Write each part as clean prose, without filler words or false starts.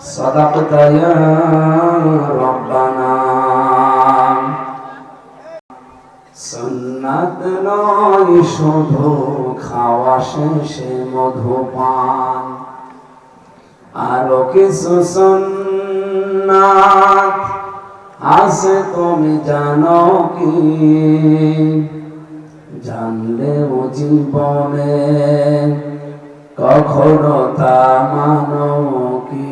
সাদাকতা ইয়া রাব্বানা। সুন্নাত নয় শুধু খাওয়া শেষে মধুপান, আরো কিছু সুন্নাত আছে তুমি জানো কি? জানলেও জীবনে কখনো তা মানো কি?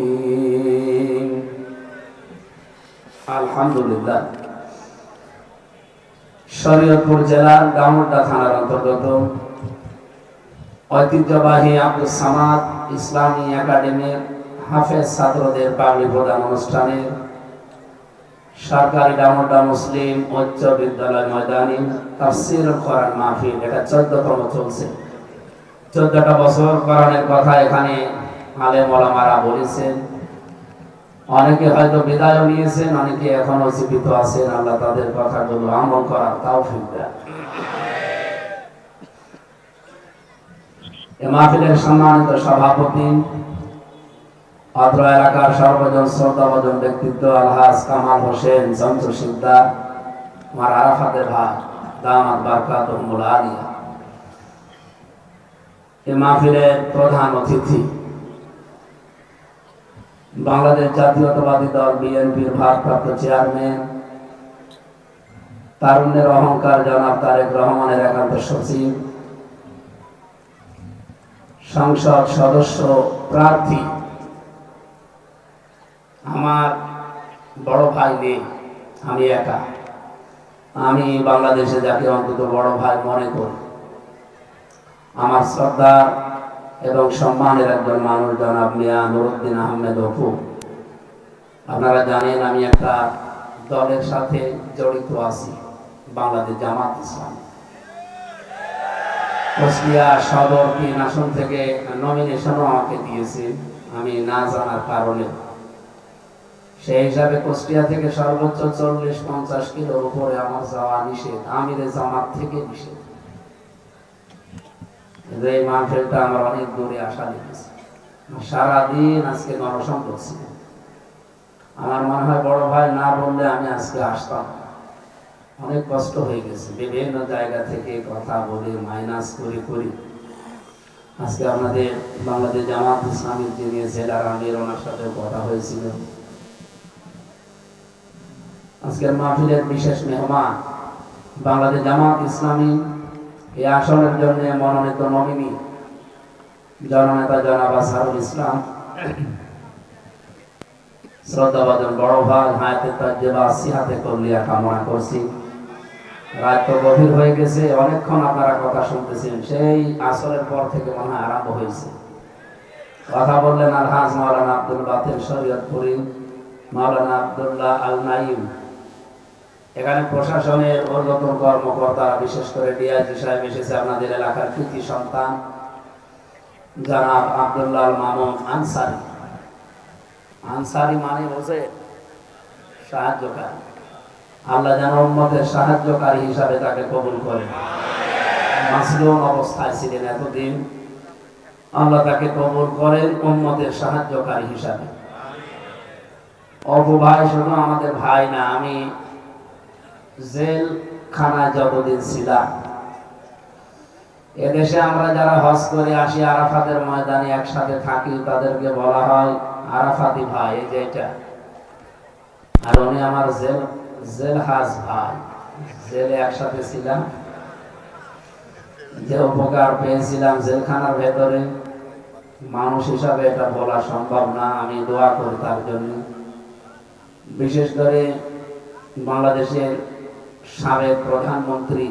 আলহামদুলিল্লাহ, শরীয়তপুর জেলার গামুড্ডা থানার অন্তর্গত ঐতিহ্যবাহী আব্দুস সামাদ ইসলামী একাডেমির হাফেজ ছাত্রদের পাগড়ি প্রদান অনুষ্ঠানে সরকারি গামুড্ডা মুসলিম উচ্চ বিদ্যালয় ময়দানে তাফসীরুল কোরআন মাহফিল, এটা 14তম চলছে। 14টা বছর কোরআনের কথা এখানে আলেম ওলামারা বলেছেন। অনেকে হয়তো বিদায় নিয়েছেন, অনেকে এখনো জীবিত আছেন। আল্লাহ তাদের কথাগুলো আমল করার তৌফিক দেন। এই মাহফিলের সম্মানিত সভাপতি, অত্র এলাকার সর্বজন শ্রদ্ধাভাজন ব্যক্তিত্ব আলহাজ কামাল হোসেন জমজু সিকদার, আমার আরাফাতের ভাই, দামাত বারকাতুহুল আলিয়া। এই মাহফিলের প্রধান অতিথি বাংলাদেশ জাতীয়তাবাদী দল বিএনপির ভারপ্রাপ্ত চেয়ারম্যান, তারুণ্যের অহংকার জনাব তারেক রহমানের একান্ত সচিব, সংসদ সদস্য প্রার্থী আমার বড় ভাই নেই, আমি একা। আমি বাংলাদেশে যাকে অন্তত বড় ভাই মনে করি, আমার শ্রদ্ধা এবং সম্মানের একজন মানুষ জনাব মিয়া নুরুদ্দিন আহমেদ অপু। আপনারা জানেন আমি একটা দলের সাথে জড়িত আছি, বাংলাদেশ জামাত ইসলামী। কুষ্টিয়া সদর 3 আসন থেকে নমিনেশনও আমাকে দিয়েছে, আমি না জানার কারণে। সেই হিসাবে কুষ্টিয়া থেকে সর্বোচ্চ 40-50 কিলোর উপরে আমার যাওয়া নিষেধ, আমিরে জামাত থেকে নিষেধ। এই মাহফিলটা আমার অনেক দূরে আসা লেগেছে, সারাদিন আজকে গণসংযোগ ছিল। আমার মনে হয় বড় ভাই না বললে আমি আজকে আসতাম। অনেক কষ্ট হয়ে গেছে, বিভিন্ন জায়গা থেকে কথা বলে মাইনাস করি আজকে আমাদের বাংলাদেশ জামাত ইসলামীর যিনি জেলার আমির, ওনার সাথে কথা হয়েছিল। আজকের মাহফিলের বিশেষ মেহমান বাংলাদেশ জামাত ইসলামী এই আসনের জন্য মনোনীত নমিনি জননেতা জনাব আজহারুল ইসলাম, শ্রদ্ধাভাজন বড় ভাই, হায়াতে তাজ্জেবা সিহাতে কল্লিয়া কামনা করছি। রাত তো গভীর হয়ে গেছে, অনেকক্ষণ আপনারা কথা শুনতেছেন, সেই আসরের পর থেকে মনে হয় আরম্ভ হয়েছে। কথা বললেন আলহাজ মাওলানা আব্দুল বাতিল শরীয়তপুরি, মাওলানা আব্দুল্লাহ আল নাইম। এখানে প্রশাসনের ঊর্ধ্বতন কর্মকর্তা, বিশেষ করে ডিআইজি সাহেব এসেছে, আপনাদের এলাকার কৃতি সন্তান জনাব আব্দুল্লাহ মামুন আনসারি। আনসারি মানে বোঝে সাহায্যকারী। আল্লাহ যেন উম্মতের সাহায্যকারী হিসাবে তাকে কবুল করে। মাসলুম অবস্থায় ছিলেন এতদিন, আল্লাহ তাকে কবুল করেন উম্মতের সাহায্যকারী হিসাবে। অপু ভাই শুধু আমাদের ভাই না, আমি জেলখানায় যতদিন ছিলাম, এদেশে আমরা যারা হজ করে আসি আরাফাতের ময়দানে একসাথে থাকি, তাদেরকে বলা হয় আরাফাতি ভাই। এই যে এটা, আর উনি আমার জেলহাজ ভাই, জেলে একসাথে ছিলাম। যে উপকার পেয়েছিলাম জেলখানার ভেতরে, মানুষ হিসাবে এটা বলা সম্ভব না। আমি দোয়া করি তার জন্য। বিশেষ করে বাংলাদেশের সাবেক প্রধানমন্ত্রী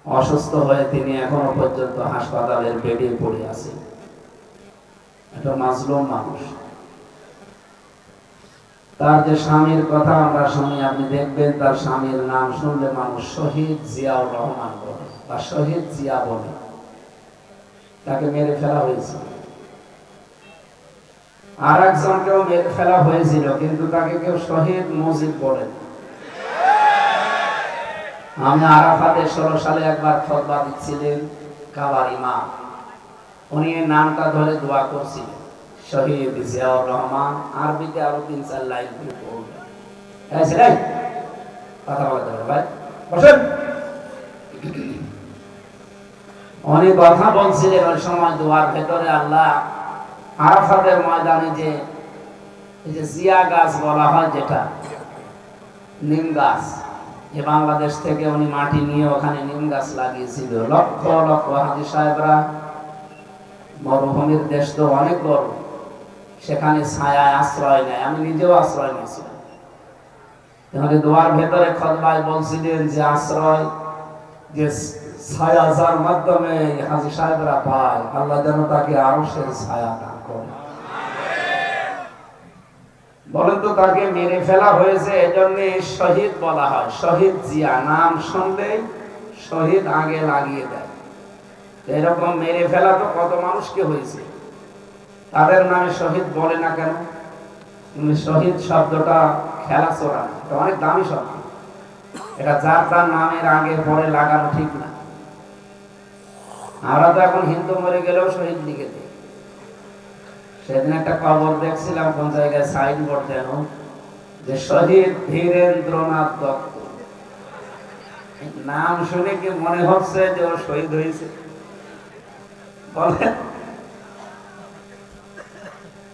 অসুস্থ হয়ে তিনি এখনো পর্যন্ত হাসপাতালের বেডে পড়ে আছেন। এটা মাজলুম মানুষ। তার যে স্বামীর কথা আমরা শুনি, আপনি দেখবেন তার স্বামীর নাম শুনলে মানুষ শহীদ জিয়াউর রহমান বলে বা শহীদ জিয়া বলে। তাকে মেরে ফেলা হয়েছিল, আর একজনকেও মেরে ফেলা হয়েছিল, কিন্তু তাকে কেউ শহীদ মুজিব বলে। আমি আরাফাতে 16 সালে একবার খুতবা দিচ্ছিলেন কাবার ইমাম, উনি এই নামটা ধরে দোয়া করছিলেন, শহীদ জিয়াউর রহমান, আরবিতে আরো 3-4 লাইন পড়বেন। এই ছেলে, কথা বলতে হবে ভাই, বসেন। উনি কথা বলছিলেন ওই সময় দোয়ার ভেতরে। আল্লাহ আরাফাতের ময়দানে যে এই যে জিয়া গাছ বলা হয়, যেটা নিম গাছ, যে বাংলাদেশ থেকে উনি মাটি নিয়ে ওখানে নিম গাছ লাগিয়েছিল। লক্ষ লক্ষ হাজী সাহেবরা, মরুভূমির দেশ তো অনেক বড়, সেখানে ছায়ায় আশ্রয় নেয়। আমি নিজেও আশ্রয় নিয়েছিলাম। তাহলে দোয়ার ভেতরে খুতবায় বলছিলেন যে আশ্রয়, যে ছায়া যার মাধ্যমে হাজী সাহেবরা পায়, আল্লাহ যেন তাকে আরশের ছায়া দান করে। বলেন তো, তাকে মেরে ফেলা হয়েছে, এজন্য শহীদ বলা হয়। শহীদ জিয়া নাম শুনলেই শহীদ আগে লাগিয়ে দেয়। এরকম মেরে ফেলা তো কত মানুষকে হয়েছে, তাদের নামে শহীদ বলে না কেন? শহীদ শব্দটা খেলা চোরা, এটা অনেক দামি শব্দ। এটা যার তার নামের আগে পরে লাগানো ঠিক না। আমরা তো এখন হিন্দু মরে গেলেও শহীদ লিখে দিই। সেদিন একটা খবর দেখছিলাম, কোন জায়গায় সাইনবোর্ড দেন যে শহীদ ধীরেন্দ্রনাথ দত্ত। নাম শুনে কি মনে হচ্ছে যে ও শহীদ হয়েছে? বলেন,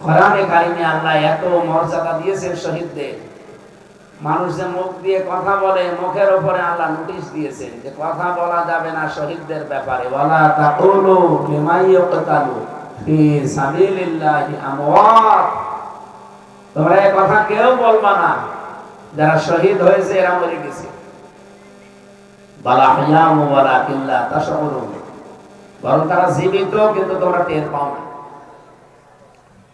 কোরআনে কারিমে আল্লাহ এত মর্যাদা দিয়েছেন শহীদদের। মানুষ যে মুখ দিয়ে কথা বলে, মুখের উপরে আল্লাহ নোটিশ দিয়েছেন যে কথা বলা যাবে না শহীদদের ব্যাপারে। ওয়ালা তাকুলু লিমান ইয়াকতালু ফি সাবিলিল্লাহি আমওয়াত, তোমরা এই কথা কেউ বলবা না যারা শহীদ হয়েছে এরা মরে গেছে। বালা হিয়াম ওয়ালাকিন লা তাশউরুন, বরং তারা জীবিত কিন্তু তোমরা টের পাও না।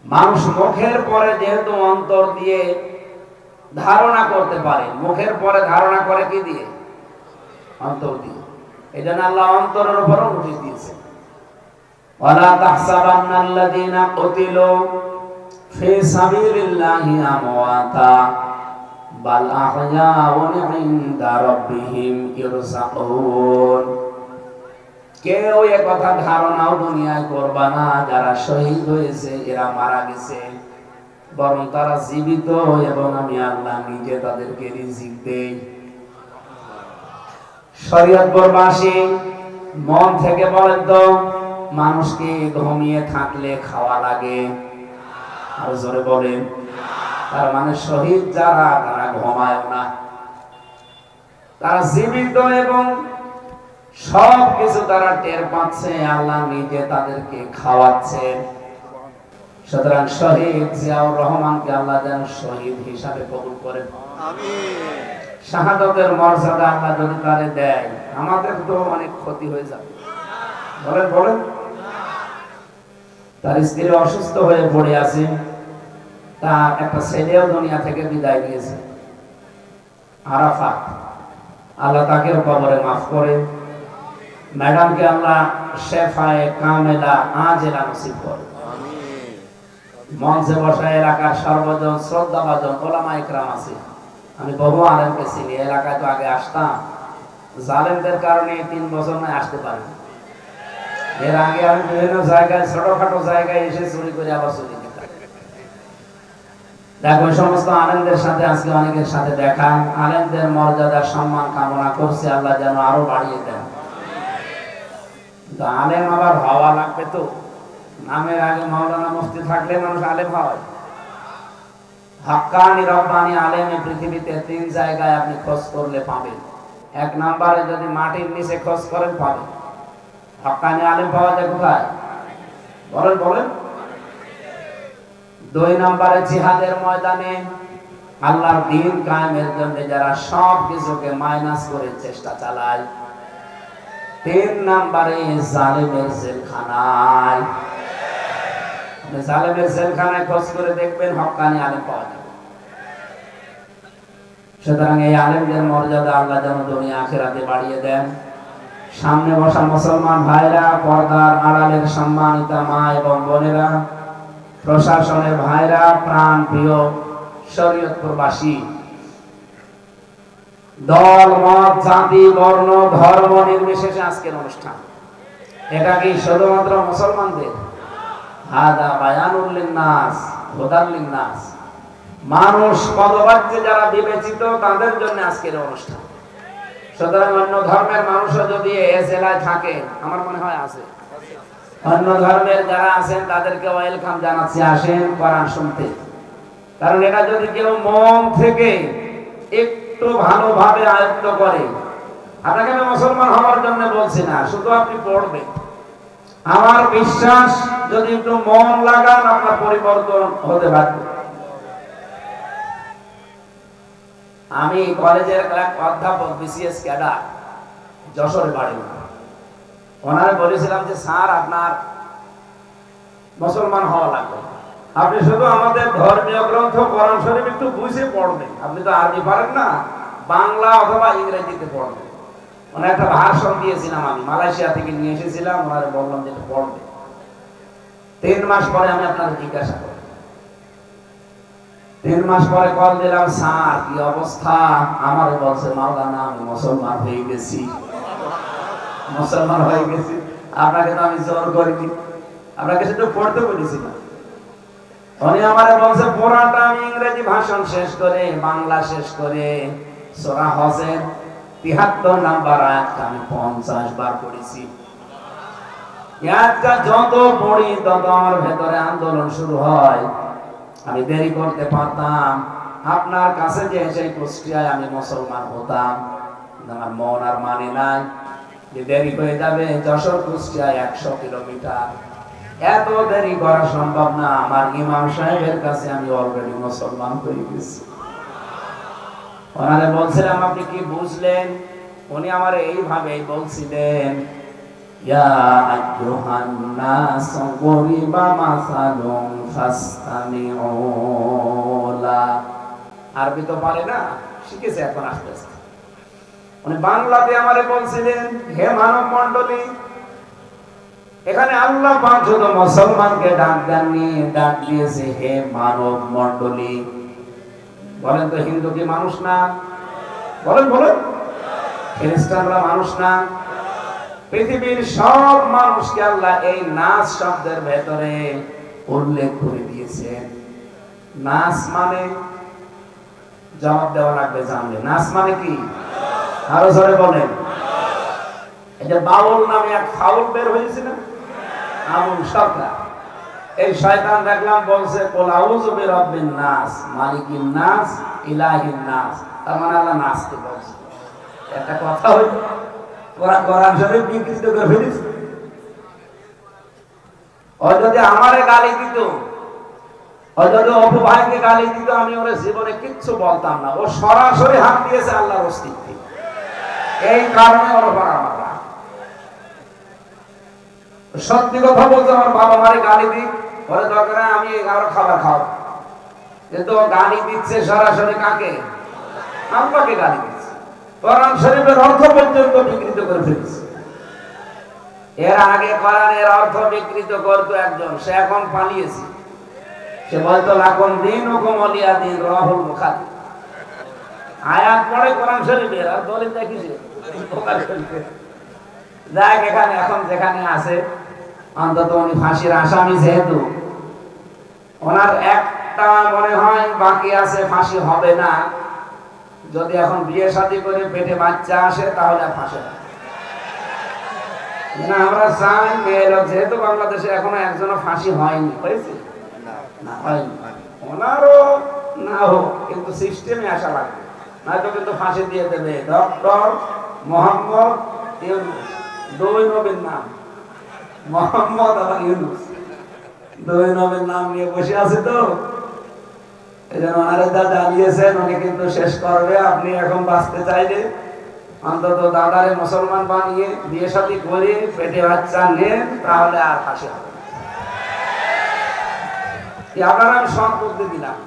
মানুষ মুখের পরে যেহেতু অন্তর দিয়ে ধারণা করতে পারে, মুখের পরে ধারণা করে কি দিয়ে? অন্তর দিয়ে। এই জন্য আল্লাহ অন্তরের উপরও নোটিশ দিয়েছে। ওয়ালা তাহসাবান্নাল্লাযীনা কুতিলু ফি সাবিলিল্লাহি আমওয়াতা বাল আহয়াউন ইনদা রাব্বিহিম ইরযাকুন। কেউ এ কথা ধারণাও দুনিয়ায় করবা না যারা শহীদ হয়েছে এরা মারা গেছে, বরং তারা জীবিত এবং আমি আল্লাহ নিজে তাদেরকে রিজিক দেই। শরীয়তপুরবাসী মন থেকে বলেন তো, মানুষকে ঘুমিয়ে থাকলে খাওয়া লাগে? আর জোরে বলেন। তার মানে শহীদ যারা, তারা ঘুমায় না, তারা জীবিত এবং সব কিছু তারা টের পাচ্ছে, আল্লাহ নিজে তাদেরকে খাওয়াচ্ছে। সুতরাং শহীদ জিয়াউর রহমানকে আল্লাহ যেন শহীদ হিসাবে কবুল করেন। আমিন। শাহাদাতের মর্যাদা আল্লাহ যদি তারে দেয়, আমাদের তো অনেক ক্ষতি হয়ে যাবে। বলেন বলেন। তার স্ত্রী অসুস্থ হয়ে পড়ে আছে, তার একটা ছেলেও দুনিয়া থেকে বিদায় নিয়েছে, আরাফাত। আল্লাহ তাকে কবরে মাফ করে, ম্যাডামকে আল্লাহ শেফায়ে কামেলা আজেলা নসিব করে। মঞ্চে বসা এলাকার সর্বজন শ্রদ্ধাভাজন ওলামা ইকরাম আছে। আমি বহু আলেমকে চিনি, এলাকায় তো আগে আসতাম, জালেমদের কারণে 3 বছর নয় আসতে পারি। এর আগে আমি বিভিন্ন জায়গায়, ছোটখাটো জায়গায় এসে চুরি করে আবার চুরি করতাম। দেখো, সমস্ত আলেমদের সাথে আজকে অনেকের সাথে দেখা, আলেমদের মর্যাদা সম্মান কামনা করছে, আল্লাহ যেন আরো বাড়িয়ে দেন। আলেম আবার হওয়া লাগবে তো, নামের আগে মাওলানা মুফতি থাকলে মানুষ আলেম হয়? হাক্কানি রব্বানি আলেম এই পৃথিবীতে 3 জায়গায় আপনি খোঁজ করলে পাবেন। 1 নম্বরে যদি মাটির নিচে খোঁজ করেন পাবেন। হাক্কানি আলেম পাওয়া যায় কোথায়? বলেন বলেন। 2 নম্বরে জিহাদের ময়দানে আল্লাহর দ্বীন কায়েমের জন্য যারা সব কিছুকে মাইনাস করে চেষ্টা চালায়। 3 নম্বরে জালেমের জেলখানায়। জালেমের জেলখানায় খোঁজ করে দেখবেন হক্কানি আলেম পাওয়া যাবে। সুতরাং এই আলেমদের মর্যাদা আল্লাহ যেন দুনিয়া আখিরাতে বাড়িয়ে দেন। সামনে বসা মুসলমান ভাইরা, পর্দার আড়ালের সম্মানিত মা এবং বোনেরা, প্রশাসনের ভাইরা, প্রাণ প্রিয় শরীয়তপুরবাসী, দল মত জাতি বর্ণ ধর্ম নির্বিশেষে আজকের অনুষ্ঠান। এটা কি শুধুমাত্র মুসলমানদের? হাদা বায়ানুল লিন্নাস হুদাল লিন্নাস। মানুষ পদবাচ্যে যারা বিবেচিত তাদের জন্য আজকের অনুষ্ঠান। সুতরাং অন্য ধর্মের মানুষও যদি এই জেলায় থাকে, আমার মনে হয় আছে, অন্য ধর্মের যারা আছেন তাদেরকে ওয়েলকাম জানাচ্ছি, আসেন কোরআন শুনতে। কারণ এটা যদি কেউ মন থেকে একটু ভালোভাবে আয়ত্ত করে, আপনাকে আমি মুসলমান হওয়ার জন্য বলছি না, শুধু আপনি পড়বেন। আমার বিশ্বাস যদি একটু মন লাগান আপনার পরিবর্তন হতে পারে। আমি কলেজের এক অধ্যাপক বিসিএস ক্যাডার, যশোরে বাড়ি, ওনারে বলেছিলাম যে স্যার আপনার মুসলমান হওয়া লাগবে, আপনি শুধু আমাদের ধর্মীয় গ্রন্থ কোরআন শরীফ একটু বুঝে পড়বেন, আপনি তো আরবি পারেন না, বাংলা অথবা ইংরেজিতে পড়বেন। ওনার একটা ভাষণ দিয়েছিলাম, আমি মালয়েশিয়া থেকে নিয়ে এসেছিলাম, ওনারে বললাম যে পড়বে। 3 মাস পরে আমি আপনাকে জিজ্ঞাসা করি, 3 মাস পরে কল দিলাম, স্যার কি অবস্থা? আমারে বলছে মাওলানা আমি মুসলমান হয়ে গেছি। মুসলমান হয়ে গেছি, আপনাকে তো আমি জোর করিনি, আপনাকে শুধু পড়তে বলেছিলাম। উনি আমারে বলছে পুরাটা আমি ইংরেজি ভাষণ শেষ করে বাংলা শেষ করে সূরা হজের 73 নাম্বার আয়াতটা আমি 50 বার পড়েছি। আয়াতটা যত পড়ি তত আমার ভেতরে আন্দোলন শুরু হয়। আমি দেরি করতে পারতাম, আপনার কাছে যে সেই কুষ্টিয়ায় আমি মুসলমান হতাম, আমার মন আর মানে নাই যে দেরি হয়ে যাবে। যশোর কুষ্টিয়ায় 100 কিলোমিটার, এত দেরি করা সম্ভব না। আমার ইমাম সাহেবের কাছে আমি অলরেডি মুসলমান হয়ে গেছি। ওনারে বলছিলাম আপনি কি বুঝলেন? উনি আমার এইভাবে বলছিলেন, ইয়া আইয়ুহান নাস গরিবা মাসালুম ফাসতামিউ লা। আরবি তো পারে না, শিখেছে এখন আস্তে আস্তে। উনি বাংলাতে আমারে বলছিলেন, হে মানব মণ্ডলী, এখানে আল্লাহ পাক শুধু মুসলমানকে ডাক দেননি, ডাক দিয়েছে হে মানব মণ্ডলী। বলেন তো হিন্দু কি মানুষ না? বলেন বলেন। খ্রিস্টানরা মানুষ না? পৃথিবীর সব মানুষকে আল্লাহ এই নাস শব্দের ভেতরে উল্লেখ করে দিয়েছেন। নাস মানে, জবাব দেওয়া লাগবে জানলে, নাস মানে কি? আরো জোরে বলেন। এই যে বাউল নামে এক ফাউল বের হয়েছে না, আবুল সরকার, এই শয়তান দেখলাম বলছে কুল আউযু বিরাব্বিন নাস মালিকিন নাস ইলাহিন নাস। তার মানে আল্লাহ নাসকে বলছে। একটা কথা হইল, কোরআন শরীফ বিকৃত করে ফেলেছে। ও যদি আমারে গালি দিত, ও যদি অপু ভাইকে গালি দিত, আমি ওর জীবনে কিচ্ছু বলতাম না। ও সরাসরি হাত দিয়েছে আল্লাহর অস্তিত্বে, এই কারণে ওর উপর আমার রাগ। সত্যি কথা বলতে আমার বাবা মারে গালি দিক, ওরে দরকার আমি আর খাবার খাও, কিন্তু গালি দিচ্ছে সরাসরি কাকে? আল্লাহকে গালি দিচ্ছে। কোরআন শরীফের অর্থ পর্যন্ত বিকৃত করে ফেলেছে। এর আগে কোরআনের অর্থ বিকৃত করতো একজন, সে এখন পালিয়েছে। সে বলতো লাকুম দীনুকুম ওয়ালিয়া দীন, রাহুল বুখারী। আয়াত পড়ে কোরআন শরীফের, আর দলিল দেখিছে বুখারী শরীফের। যাক, এখানে এখন যেখানে আছে, অন্তত উনি ফাঁসির আসামি যেহেতু, ওনার একটা মনে হয় বাকি আছে, ফাঁসি হবে না। যদি এখন বিয়ে শাদী করে পেটে বাচ্চা আসে তাহলে ফাঁসে না। আমরা চাই মেয়ে লোক, যেহেতু বাংলাদেশে এখনো একজনও ফাঁসি হয়নি, হয়েছে না? হয়নি। ওনারও না হোক, কিন্তু সিস্টেমে আসা লাগবে, নয়তো কিন্তু ফাঁসি দিয়ে দেবে। ডক্টর মোহাম্মদ ইউনূস, 2 নবীর নাম, মোহাম্মদ আবার ইউনূস, 2 নবীর নাম নিয়ে বসে আছে। তো এই জন্য ওনারে যা জ্বালিয়েছেন উনি কিন্তু শেষ করবে। আপনি এখন বাঁচতে চাইলে অন্তত দাদারে মুসলমান বানিয়ে বিয়ে শাদী করে পেটে বাচ্চা নেন, তাহলে আর ফাঁসি হবে না। আপনারা আমি সব বুদ্ধি দিলাম।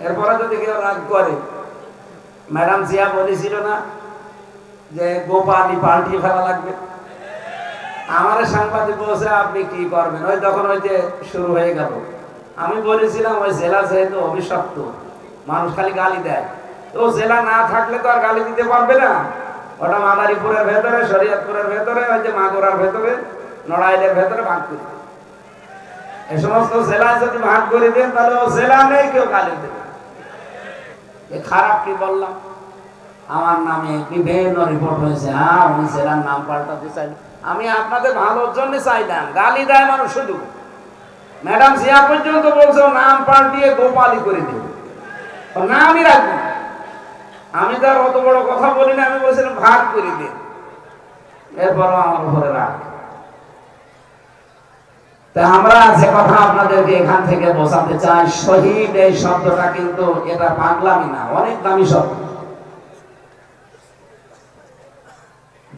এরপরে যদি কেউ রাগ করে, ম্যাডাম জিয়া বলেছিল না যে গোপালি পাল্টিয়ে ফেলা লাগবে, আমার সাংবাদিক বলছে আপনি কি করবেন? ওই তখন ওই যে শুরু হয়ে গেল। আমি বলেছিলাম ওই জেলা যেহেতু অভিশপ্ত, মানুষ খালি গালি দেয়, তো জেলা না থাকলে তো আর গালি দিতে পারবে না। ওটা মাদারীপুরের ভেতরে, শরীয়তপুরের ভেতরে, ওই যে মাগুরার ভেতরে, নড়াইলের ভেতরে ভাগ করে। এই সমস্ত জেলায় যদি ভাগ করে দেন তাহলে ও জেলা নেই, কেউ গালি দেবে। এ খারাপ কি বললাম? আমার নামে বিভিন্ন রিপোর্ট হয়েছে, হ্যাঁ উনি জেলার নাম পাল্টাতে চাইলেন। আমি আপনাদের ভালোর জন্য চাইলাম, গালি দেয় মানুষ শুধু। ম্যাডাম জিয়া পর্যন্ত বলছে নাম পাল্টিয়ে গোপালী করে দেবে, নামই রাখবো। আমি তার অত বড় কথা বলি না, আমি বলছিলাম ভাগ করে দিন, এরপরও আমার উপরে রাখ। তা আমরা যে কথা আপনাদেরকে এখান থেকে বোঝাতে চাই, শহীদ এই শব্দটা কিন্তু এটা পাগলামি না, অনেক দামি শব্দ।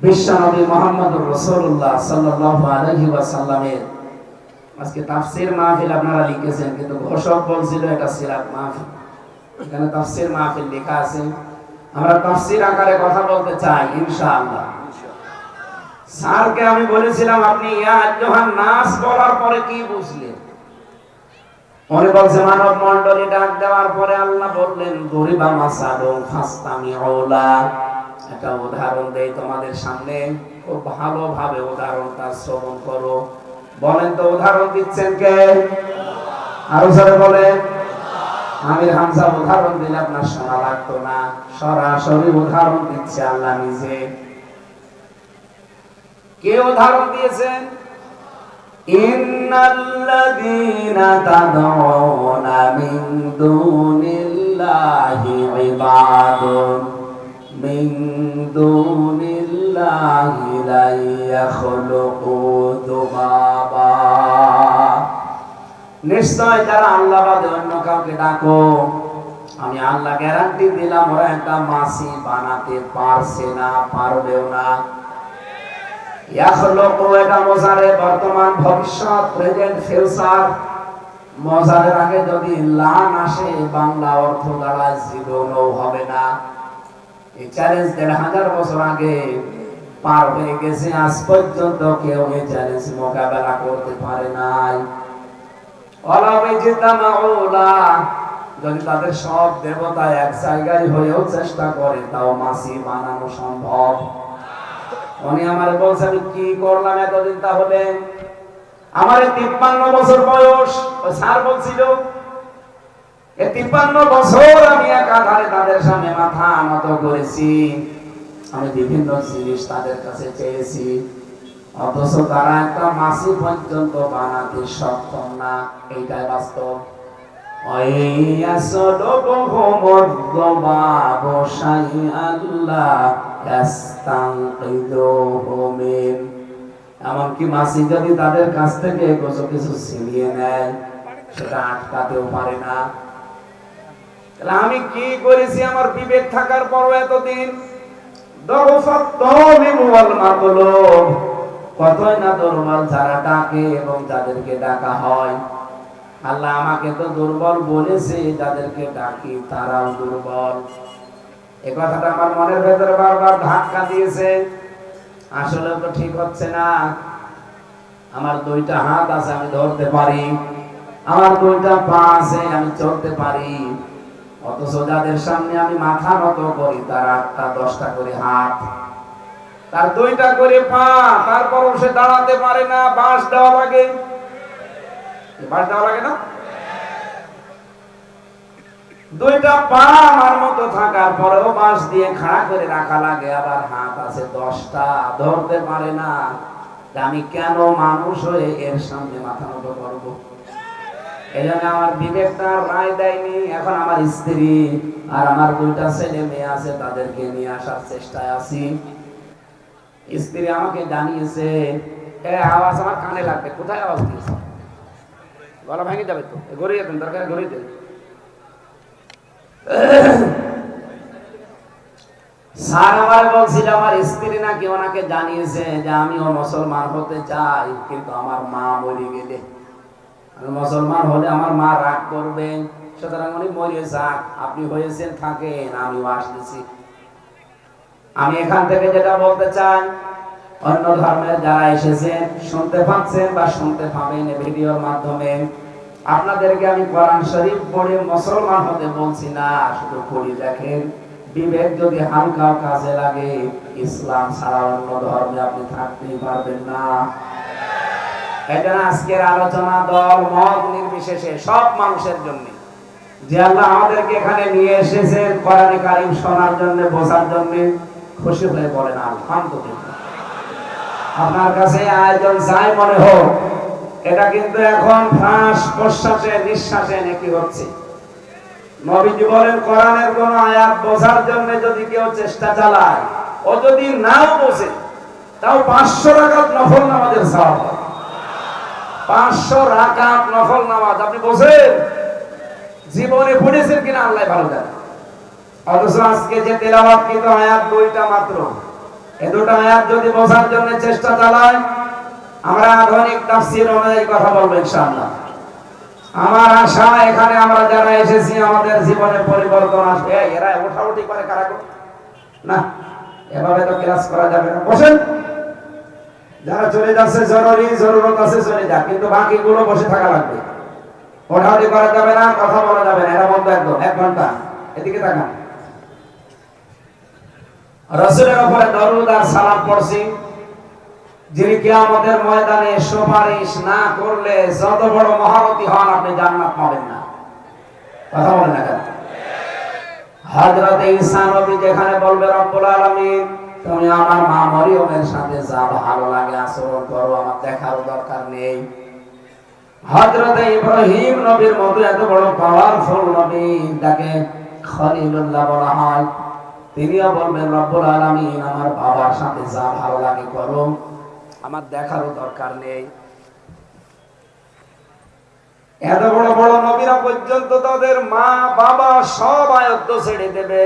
বিশ্বনবী মুহাম্মদুর রাসূলুল্লাহ সাল্লাল্লাহু আলাইহি ওয়াসাল্লামের আজকে তাফসীর মাহফিল আপনারা লিখেছেন, কিন্তু ঘোষক বলছিল এটা সিরাত মাহফিল। এখানে তাফসীর মাহফিল লেখা আছে, আমরা তাফসীর আকারে কথা বলতে চাই ইনশাআল্লাহ। স্যারকে আমি বলেছিলাম আপনি ইয়া আইয়ুহান নাস বলার পরে কি বুঝলেন? উনি বলছে মানব মণ্ডলী ডাক দেওয়ার পরে আল্লাহ বললেন দরিবা মাসালুন ফাসতামিউ লা। একটা উদাহরণ দেই তোমাদের সামনে, খুব ভালোভাবে উদাহরণটা শ্রবণ করো। বলেন তো উদাহরণ দিচ্ছেন কে? আরো জোরে বলেন। আমির হামজা উদাহরণ দিলে আপনার শোনা লাগতো না, সরাসরি উদাহরণ দিচ্ছে আল্লাহ নিজে। কে উদাহরণ দিয়েছেন? ইন্নাল্লাযীনা তাদউনা মিন দুনিল্লাহি ইবাদুন মিন দুনিল্লাহি লা ইয়াখলুকু যুবাবা। নিশ্চয় যারা আল্লাহ বাদে অন্য কাউকে ডাকো, আমি আল্লাহ গ্যারান্টি দিলাম ওরা একটা মাছি বানাতে পারছে না, পারবেও না। ইয়াখলুকু এটা মুজারে, বর্তমান ভবিষ্যৎ, প্রেজেন্ট ফিউচার। মুজারের আগে যদি লান আসে বাংলা অর্থ দাঁড়ায় জীবনও হবে না। এই চ্যালেঞ্জ ১৫০০ বছর আগে পার হয়ে গেছে, আজ পর্যন্ত কেউ এই চ্যালেঞ্জ মোকাবেলা করতে পারে নাই। যদি তাদের সব দেবতা এক জায়গায় হয়েও চেষ্টা করে, তাও মাছি বানানো সম্ভব। উনি আমার বলছে আমি কি করলাম এতদিন, তাহলে আমার ৫৩ বছর বয়স। ওই স্যার বলছিল ৫৩ বছর আমি একাধারে তাদের সামনে মাথা নত করেছি, আমি বিভিন্ন জিনিস তাদের কাছে চেয়েছি, অথচ তারা একটা মাছি পর্যন্ত বানাতে সক্ষম না। এইটাই বাস্তব। এমনকি মাছি যদি তাদের কাছ থেকে কিছু ছিনিয়ে নেয়, সেটা আটকাতেও পারে না। আমি কি করেছি আমার বিবেক থাকার পরও এতদিন? কতই না দুর্বল যারা ডাকে এবং যাদেরকে ডাকা হয়। আল্লাহ আমাকে তো দুর্বল বলেছে, যাদেরকে ডাকি তারাও দুর্বল। এই কথাটা আমার মনের ভেতরে বারবার ধাক্কা দিয়েছে। আসলে তো ঠিক হচ্ছে না। আমার 2টা হাত আছে, আমি ধরতে পারি, আমার 2টা পা আছে, আমি চলতে পারি, অথচ যাদের সামনে আমি মাথা নত করি তার 8টা 10টা করে হাত, তার 2টা করে পা, তারপরও সে দাঁড়াতে পারে না। বাঁশ দেওয়া লাগে, বাঁশ দেওয়া লাগে না? 2টা পা আমার মতো থাকার পরেও বাঁশ দিয়ে খাড়া করে রাখা লাগে, আবার হাত আছে 10টা, ধরতে পারে না। আমি কেন মানুষ হয়ে এর সামনে মাথা নত করবো? এই জন্য আমার বিবেকটা রায় দেয়নি। এখন আমার স্ত্রী আর আমার 2টা ছেলে মেয়ে আছে, তাদেরকে নিয়ে আসার চেষ্টায় আছি। স্ত্রী আমাকে জানিয়েছে, আওয়াজ আমার কানে লাগবে। কোথায় আওয়াজ দিয়েছে? গলা ভেঙে যাবে তো, ঘুরিয়ে দেন, দরকার ঘুরিয়ে দেন। স্যার আমার বলছিল আমার স্ত্রী নাকি ওনাকে জানিয়েছে যে আমিও মুসলমান হতে চাই, কিন্তু আমার মা মরে গেলে, আমি মুসলমান হলে আমার মা রাগ করবে, সুতরাং উনি মরে যাক, আপনি হয়েছেন থাকেন, আমিও আসতেছি। আমি এখান থেকে যেটা বলতে চাই, অন্য ধর্মের যারা এসেছেন, শুনতে পাচ্ছেন বা শুনতে পাবেন এই ভিডিওর মাধ্যমে, আপনাদেরকে আমি কোরআন শরীফ পড়ে মুসলমান হতে বলছি না, শুধু পড়ি দেখেন। বিবেক যদি হালকাও কাজে লাগে, ইসলাম ছাড়া অন্য ধর্মে আপনি থাকতেই পারবেন না। এটা আজকের আলোচনা দল মত নির্বিশেষে সব মানুষের জন্য, যে আল্লাহ আমাদেরকে এখানে নিয়ে এসেছেন কোরআনে কারীম শোনার জন্য, বোঝার জন্য, খুশি হয়ে বলেন আলহামদুলিল্লাহ। আপনার কাছে আয়োজন যাই মনে হোক, এটা কিন্তু এখন শ্বাস প্রশ্বাসে নিঃশ্বাসে নাকি হচ্ছে। নবীজি বলেন কোরআনের কোন আয়াত বোঝার জন্য যদি কেউ চেষ্টা চালায়, ও যদি নাও বোঝে, তাও 500 রাকাত নফল নামাজের সওয়াব পাবে। 500 রাকাত নফল নামাজ আপনি বোঝেন? জীবনে পড়েছেন কিনা আল্লাহ ভালো জানে। অথচ আজকে যে তেলাওয়াত কিন্তু আয়াত 2টা মাত্র, এই 2টা আয়াত যদি বোঝার জন্য চেষ্টা চালায়, আমরা আধুনিক তাফসীর অনুযায়ী কথা বলবো ইনশাআল্লাহ। আমার আশা এখানে আমরা যারা এসেছি আমাদের জীবনে পরিবর্তন আসবে। এরা ওঠাউঠি করে কারা না, এভাবে তো ক্লাস করা যাবে না। বসেন, যারা চলে যাচ্ছে জরুরত আছে চলে যাক, কিন্তু বাকিগুলো বসে থাকা লাগবে। ওঠাউঠি করা যাবে না, কথা বলা যাবে না। এরা বন্ধ একদম 1 ঘন্টা। এদিকে তাকান। রাসূলের উপরে দরুদ আর সালাম পড়ছি, যিনি কিয়ামতের ময়দানে সুপারিশ না করলে যত বড় মহারথী হন আপনি জান্নাত পাবেন না। কথা বলেন না কেন? হযরত ঈসা নবী যেখানে বলবে রব্বুল আলামিন তুমি আমার মা মরিয়মের সাথে যা ভালো লাগে আচরণ করো, আমার দেখার দরকার নেই। হযরত ইব্রাহিম নবীর মতো এত বড় পাওয়ারফুল নবী, তাকে খলিলুল্লাহ বলা হয়, তিনিও বলবেন রব্বুল আলামিন আমার বাবার সাথে যা ভালো লাগে করো, আমার দেখারও দরকার নেই। এত বড় বড় নবীরা পর্যন্ত তাদের মা বাবা সব আয়ত্ত ছেড়ে দেবে।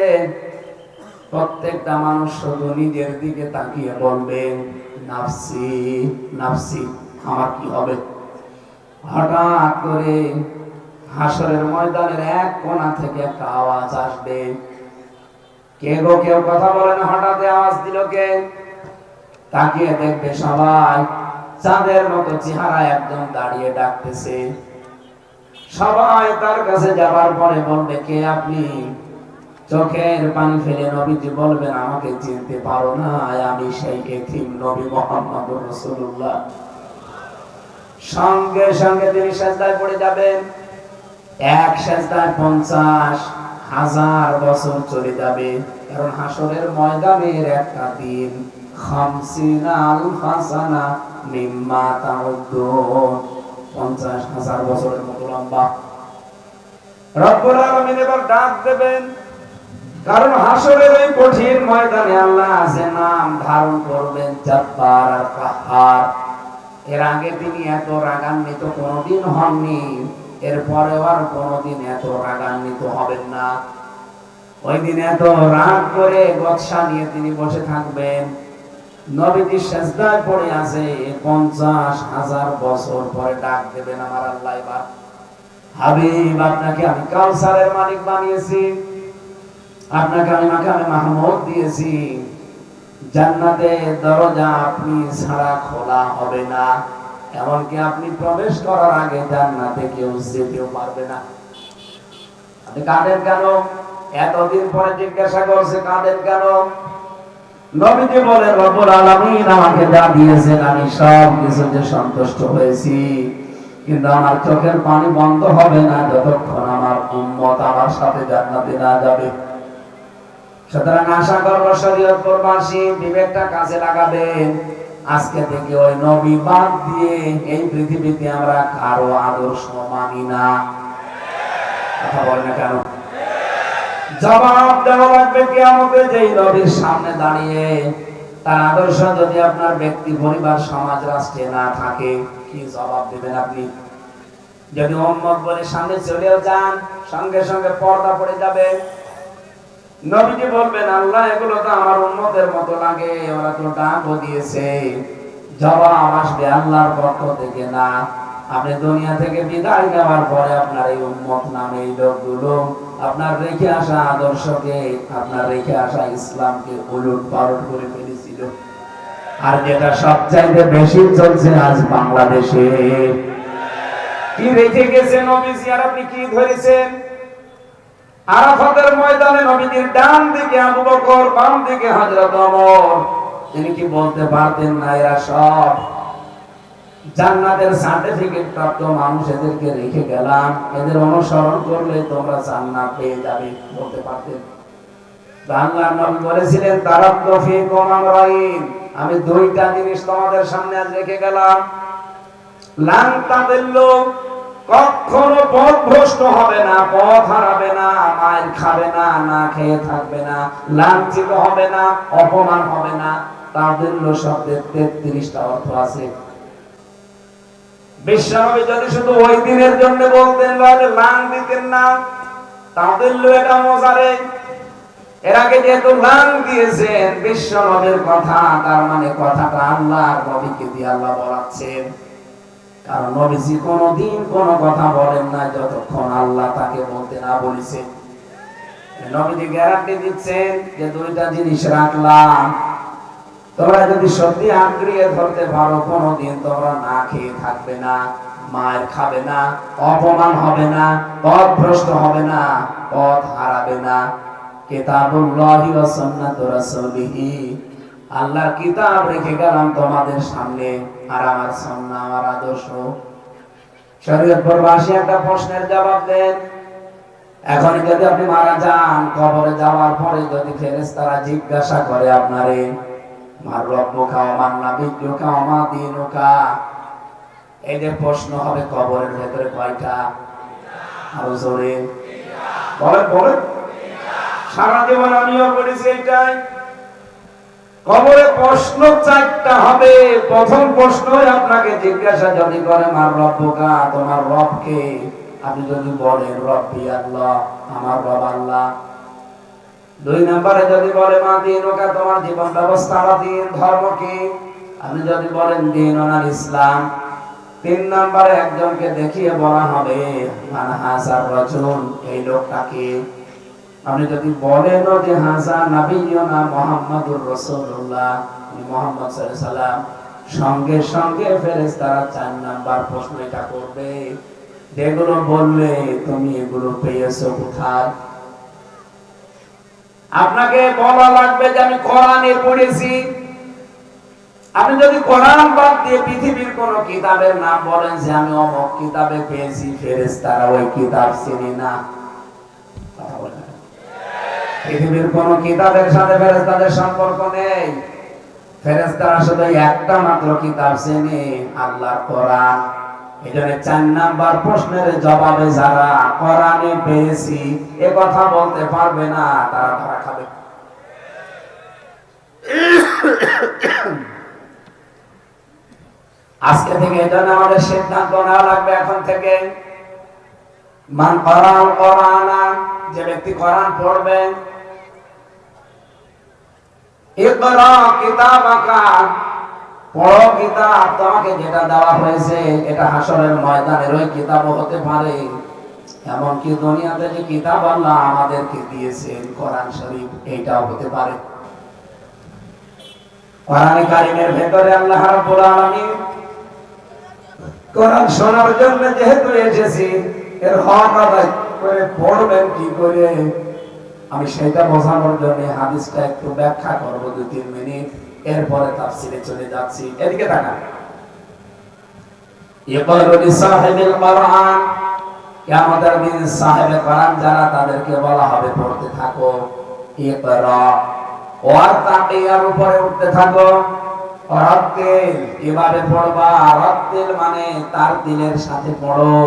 প্রত্যেকটা মানুষ শুধু নিজের দিকে তাকিয়ে বলবেন নাফসি নাফসি, আমার কি হবে। হঠাৎ করে হাসরের ময়দানের এক কোণা থেকে একটা আওয়াজ আসবে। কেউ কথা বলে না, হঠাৎ আওয়াজ দিল কে? তাকিয়ে দেখবে সবাই চাঁদের মতো চেহারা একদম দাঁড়িয়ে ডাকতেছে। সবাই তার কাছে যাবার পরে বলবে কে আপনি? চোখের পানি ফেলে নবীজি বলবেন আমাকে চিনতে পারো না, আমি সেই এতিম নবী মুহাম্মদুর রাসূলুল্লাহ। সঙ্গে সঙ্গে তিনি সেজদায় পড়ে যাবেন। এক সেজদায় 50,000 বছর চলে যাবে। কারণ হাসরের ময়দানের একটা দিন 50,000 সানা মিম্মা তাউদ্দুন, 50,000 বছরের মতো লম্বা। রব্বুল আলামিন এবার ডাক দেবেন, কারণ হাসরের ওই কঠিন ময়দানে আল্লাহ যে নাম ধারণ করবেন জব্বার আর কাহ্হার। এর আগে তিনি এত রাগান্বিত কোনদিন হননি, এরপরে আর কোনদিন এত রাগান্বিত হবেন না। ওই দিন এত রাগ করে গদশা নিয়ে তিনি বসে থাকবেন। নবীজি সেজদায় পড়ে আছে, 50,000 বছর পরে ডাক দেবেন আমার আল্লাহ, এবার হাবিব আপনাকে আমি কাউসারের মালিক বানিয়েছি, আপনাকে আমি মাকামে মাহমুদ দিয়েছি, জান্নাতের দরজা আপনি ছাড়া খোলা হবে না, এমনকি আপনি প্রবেশ করার আগে জান্নাতে কেউ যেতেও পারবে না। আপনি কাঁদেন কেন? এতদিন পরে জিজ্ঞাসা করছে কাঁদেন কেন? নবীজি বলেন রব্বুল আলামিন আমাকে যা দিয়েছেন আমি সব কিছুতে সন্তুষ্ট হয়েছি, কিন্তু আমার চোখের পানি বন্ধ হবে না যতক্ষণ আমার উম্মত আমার সাথে জান্নাতে না যাবে। সুতরাং আশা করব শরীয়ত প্রবাসী বিবেকটা কাজে লাগাবেন। আজকে থেকে ওই নবী বাদ দিয়ে এই পৃথিবীতে আমরা কারো আদর্শ মানি না। কথা বলেন না কেন? জবাব দেওয়া লাগবে কিয়ামতে যেই নবীর সামনে দাঁড়িয়ে তার আদর্শ যদি আপনার ব্যক্তি পরিবার সমাজ রাষ্ট্রে না থাকে, কি জবাব দেবেন আপনি? যদি উম্মত বলে সামনে চলেও যান, সঙ্গে সঙ্গে পর্দা পড়ে যাবে। নবীজি বলবেন আল্লাহ এগুলো তো আমার উম্মতের মতো লাগে, ওরা তো ডাকও দিয়েছে। জবাব আসবে আল্লাহর পক্ষ থেকে না, আপনি দুনিয়া থেকে বিদায় নেওয়ার পরে আপনার এই উম্মত নামে এই লোকগুলো আপনার রেখে আসা আদর্শকে, আপনার রেখে আসা ইসলামকে উলট পালট করে ফেলেছিল। আর যেটা সবচাইতে বেশি চলছে আজ বাংলাদেশে, কি রেখে গেছে নবীজি আর আপনি কি ধরেছেন? আরাফাতের ময়দানে নবীজির ডান দিকে আবু বকর, বাম দিকে হযরত ওমর। তিনি কি বলতে পারতেন না এরা সব জান্নাতের সার্টিফিকেট প্রাপ্ত মানুষ এদেরকে রেখে গেলাম, এদের অনুসরণ করলে তোমরা জান্নাত পেয়ে যাবে বলতে পারতেন। আল্লাহর নবী বলেছিলেন তারাক্তু ফীকুম আমরাইন, আমি দুইটা জিনিস তোমাদের সামনে আজ রেখে গেলাম। লান তাদিল্লু, কখনো পথভ্রষ্ট হবে না, পথ হারাবে না, মার খাবে না, না খেয়ে থাকবে না, লাঞ্ছিত হবে না, অপমান হবে না। তাদিল্লু শব্দের 33টা অর্থ আছে। বিশ্বনবী যদি শুধু ওই দিনের জন্য বলতেন তাহলে লান দিতেন না। তাদিল্লু এটা মজারে, এর আগে যেহেতু লান দিয়েছেন বিশ্বনবীর কথা, তার মানে কথাটা আল্লাহর নবীকে দিয়ে আল্লাহ বলাচ্ছেন। কারণ নবীজি কোনদিন কোন কথা বলেন না যতক্ষণ আল্লাহ তাকে বলতে না বলেছেন। নবীজি গ্যারান্টি দিচ্ছেন যে দুইটা জিনিস রাখলাম, তোমরা যদি সত্যি আঁকড়িয়ে ধরতে পারো কোনদিন তোমরা না খেয়ে থাকবে না, মায়ের খাবে না, অপমান হবে না, পথভ্রষ্ট হবে না, পথ হারাবে না। কিতাবুল্লাহি ওয়া সুন্নাতু রাসূলিহি, আল্লাহর কিতাব রেখে গেলাম তোমাদের সামনে, আর আমার সুন্নাহ, আমার আদর্শ। শরীয়ত প্রবাসী একটা প্রশ্নের জবাব দেন। এখন যদি আপনি মারা যান, কবরে যাওয়ার পরে যদি ফেরেশতারা জিজ্ঞাসা করে আপনারে মার রব্বুকা ওয়া মান নাবিয়্যুকা ওয়া মা দীনুকা, এই যে প্রশ্ন হবে কবরের ভেতরে কয়টা? আরো জোরে বলেন বলেন। সারা জীবন আমিও পড়েছি এটাই। কবরে প্রশ্ন 4টা হবে। প্রথম প্রশ্নই আপনাকে জিজ্ঞাসা যদি করে মার রব্বুকা, তোমার রব কে? আপনি যদি বলেন রব্বি আল্লাহ, আমার রব আল্লাহ। 2 নম্বরে যদি বলে মা দীনুকা, তোমার জীবন ব্যবস্থা বা দিন ধর্ম কি? আপনি যদি বলেন দীনুল ইসলাম। 3 নম্বরে একজনকে দেখিয়ে বলা হবে মান হাযার রাজুল, এই লোকটাকে। আপনি যদি বলেন যে হাযা নবিয়ুনা মুহাম্মাদুর রাসূলুল্লাহ, মুহাম্মদ সাল্লাল্লাহু আলাইহি সাল্লাম, সঙ্গে সঙ্গে ফেরেশতারা 4 নাম্বার প্রশ্ন এটা করবে, যেগুলো বললে তুমি এগুলো পেয়েছো কোথায়? আপনাকে বলা লাগবে যে আমি কোরআনে পড়েছি। আপনি যদি কোরআন বাদ দিয়ে পৃথিবীর কোন কিতাবের নাম বলেন যে আমি অমুক কিতাবে পেয়েছি, ফেরেশতারা ওই কিতাব চিনে না। কথা বলেন, পৃথিবীর কোন কিতাবের সাথে ফেরেশতাদের সম্পর্ক নেই। ফেরেশতারা শুধু একটা মাত্র কিতাব চেনে, আল্লাহর কোরআন। এজন্য 4 নাম্বার প্রশ্নের জবাবে যারা কোরআনে পেয়েছি এ কথা বলতে পারবে না, তারা ধরা খাবে। আজকে থেকে এজন্য আমাদের সিদ্ধান্ত নেওয়া লাগবে এখন থেকে, মান ক্বারাআল কোরআনা, যে ব্যক্তি কোরআন পড়বে, ইকরা কিতাবাকা, পড়ো কিতাব, তোমাকে যেটা দেওয়া হয়েছে এটা হাসরের ময়দানের ওই কিতাবও হতে পারে। এমনকি দুনিয়াতে যে কিতাব আল্লাহ আমাদেরকে দিয়েছেন কোরআন শরীফ, এইটাও হতে পারে। কোরআনে কারীমের ভেতরে আল্লাহ রাব্বুল আলামিন কোরআন শোনার জন্য যেহেতু এসেছি, এর হক আদায় করে পড়বেন কি করে, আমি সেটা বোঝানোর জন্য হাদিসটা একটু ব্যাখ্যা করব 2-3 মিনিট, এরপরে তাফসীরে চলে যাচ্ছি। এদিকে তাকান। ইকরা লিসাহিবিল কোরআন, কিয়ামতের দিন সাহেবে কোরআন যারা, তাদেরকে বলা হবে পড়তে থাকো। ইকরা, ওয়ারতাকিয়ার উপরে উঠতে থাকো। রাত্তিল, কিভাবে পড়বা? রাত্তিল মানে তার দিলের সাথে পড়ো।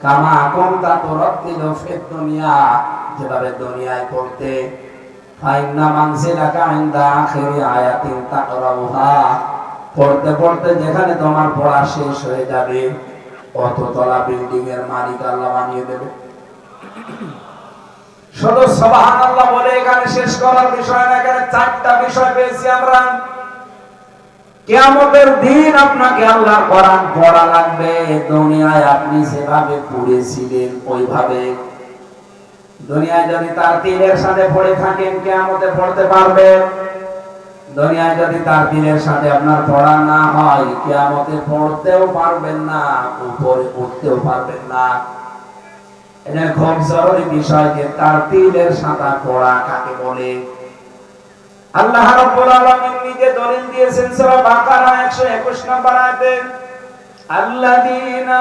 কামা কুনতা তুরাত্তিলু ফিদ দুনিয়া, যেভাবে দুনিয়ায় পড়তে। ফাইন্না মানজিলাকা ইনদা আখিরি আয়াতিন তাকরাউহা, পড়তে পড়তে যেখানে তোমার পড়া শেষ হয়ে যাবে, অততলা বিল্ডিং এর মালিক আল্লাহ বানিয়ে দেবে। শুধু সুবহানাল্লাহ বলে এখানে শেষ করার বিষয় না, এখানে 4টা বিষয় পেয়েছি আমরা। কিয়ামতের দিন আপনাকে আল্লাহর কোরআন পড়া লাগবে। দুনিয়ায় আপনি যেভাবে পড়েছিলেন ওইভাবে। দুনিয়ায় যদি তার দিলের সাথে পড়ে থাকেন, কিয়ামতে পড়তে পারবেন। দুনিয়ায় যদি তার দিলের সাথে আপনার পড়া না হয়, কিয়ামতে পড়তেও পারবেন না, উপরে উঠতেও পারবেন না। এটা খুব জরুরি বিষয় যে তার দিলের সাথে পড়া কাকে বলে। আল্লাহ রাব্বুল আলামিন নিজে দলিল দিয়েছেন সূরা বাকারা 121 নম্বর আয়াতে, আল্লাযীনা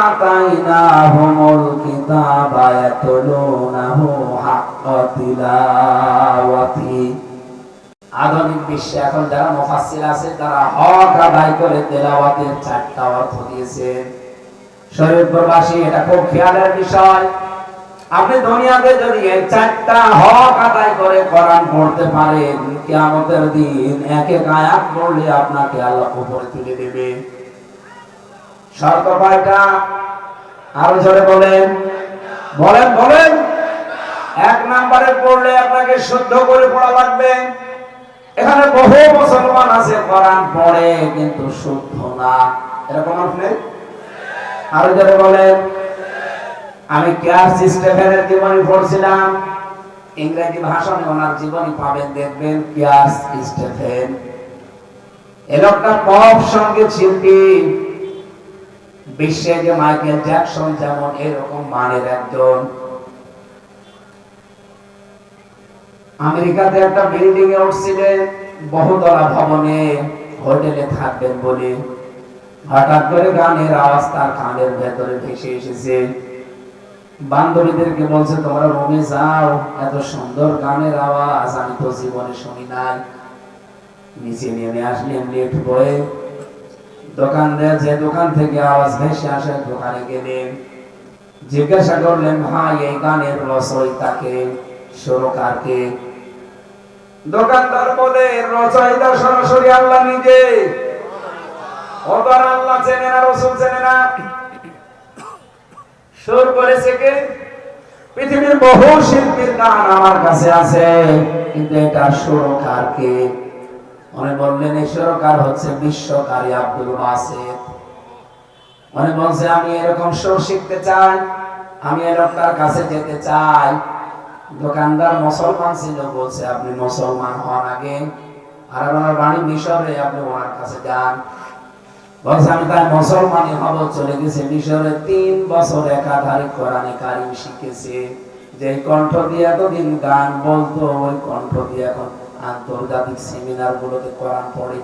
আতাইনাহুমুল কিতাবা ইয়াতলুনাহু হাক্কা তিলাওয়াতি। আধুনিক বিশ্বে এখন যারা মুফাসসির আছে তারা হক আদায় করে তেলাওয়াতের চারটা অর্থ দিয়েছে। শরীয়তবাসী এটা খুব খেয়ালের বিষয়। আপনি দুনিয়াতে যদি এই চারটা হক আদায় করে কোরআন পড়তে পারেন, কিয়ামতের দিন এক এক আয়াত পড়লে আপনাকে আল্লাহ উপরে তুলে দেবে। শর্ত কয়টা? আরো জোরে বলেন, বলেন বলেন। এক নম্বরে পড়লে আপনাকে শুদ্ধ করে পড়া লাগবে। এখানে বহু মুসলমান আছে কোরআন পড়ে কিন্তু শুদ্ধ না, এরকম আপনি? আরো জোরে বলেন। আমি ক্লাস স্টেফেনের জীবনী পড়ছিলাম, ইংরেজি ভাষণে ওনার জীবনী পাবেন, দেখবেন ক্লাস স্টেফেন। এই লোকটা পপ সঙ্গীত শিল্পী, বিশ্বে যে মাইকেল জ্যাকসন যেমন এরকম মানের একজন। আমেরিকাতে একটা বিল্ডিং এ উঠছিলেন, বহুতলা ভবনে, হোটেলে থাকবেন বলে হঠাৎ করে গানের আওয়াজ তার কানের ভেতরে ভেসে এসেছে। বান্ধবীদেরকে বলছে তোমরা রুমে যাও, এত সুন্দর গানের আওয়াজ আমি তো জীবনে শুনি নাই। নিচে নেমে আসলেন লিফট বয়ে, দোকানদার যে দোকান থেকে আওয়াজ ভেসে আসে দোকানে গেলেন, জিজ্ঞাসা করলেন ভাই এই গানের রচয়িতাকে, সুরকারকে? দোকানদার বলে রচয়িতা সরাসরি আল্লাহ নিজে। ওদের আল্লাহ চেনে না, রাসূল চেনে না, সুর করেছে কে? পৃথিবীর বহু শিল্পীর গান আমার কাছে আছে, কিন্তু এটা সুরকার কে? উনি বললেন এই সুরকার হচ্ছে বিশ্বকারী আব্দুল বাসিত। উনি বলছে আমি এরকম সুর শিখতে চাই, আমি এই লোকটার কাছে যেতে চাই। দোকানদার মুসলমান ছিল, বলছে আপনি মুসলমান হন আগে, আর ওনার বাড়ি মিশরে, আপনি ওনার কাছে যান। বলছে আমি তাই মুসলমানই হব। চলে গেছে মিশরে, 3 বছর একাধারে কোরআনে কারীম শিখেছে। যে কণ্ঠ দিয়ে এতদিন গান বলতো, ওই কণ্ঠ দিয়ে এখন আন্তর্জাতিক সেমিনার গুলোতে কোরআন পড়ে।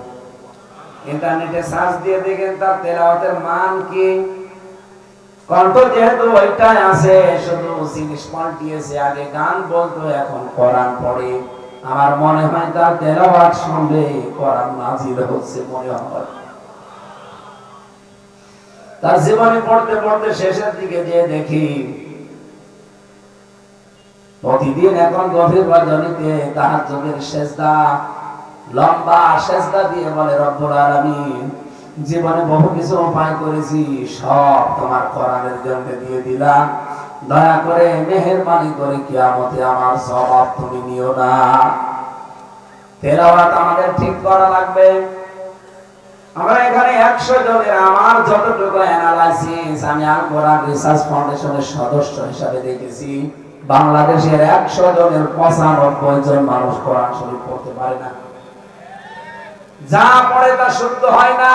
ইন্টারনেটে সার্চ দিয়ে দেখেন তার তেলাওয়াতের মান কি। কণ্ঠ যেহেতু ওইটাই আছে, শুধু জিনিস পাল্টিয়েছে, আগে গান বলতো এখন কোরআন পড়ে। আমার মনে হয় তার তেলাওয়াত শুনলে কোরআন নাজিল হচ্ছে মনে হয়। তার জীবনে পড়তে পড়তে শেষের দিকে যে দেখি প্রতিদিন এখন গভীর রজনীতে তাহাজ্জুদের সিজদা, লম্বা সিজদা দিয়ে বলে রব্বুল আলামিন জীবনে বহু কিছু উপায় করেছি, সব তোমার কোরআনের জন্য দিয়ে দিলাম, দয়া করে মেহেরবানি করে কিয়ামতে আমার সওয়াব তুমি নিও না। তেলাওয়াত আমাদের ঠিক করা লাগবে। আমরা এখানে 100 জনের, আমার যতটুকু অ্যানালাইসিস, আমি আল কোরআন রিসার্চ ফাউন্ডেশনের সদস্য হিসাবে দেখেছি, বাংলাদেশের 100 জনের 95 জন মানুষ কোরআন শরীফ পড়তে পারে না। যা পড়ে তা শুদ্ধ হয় না।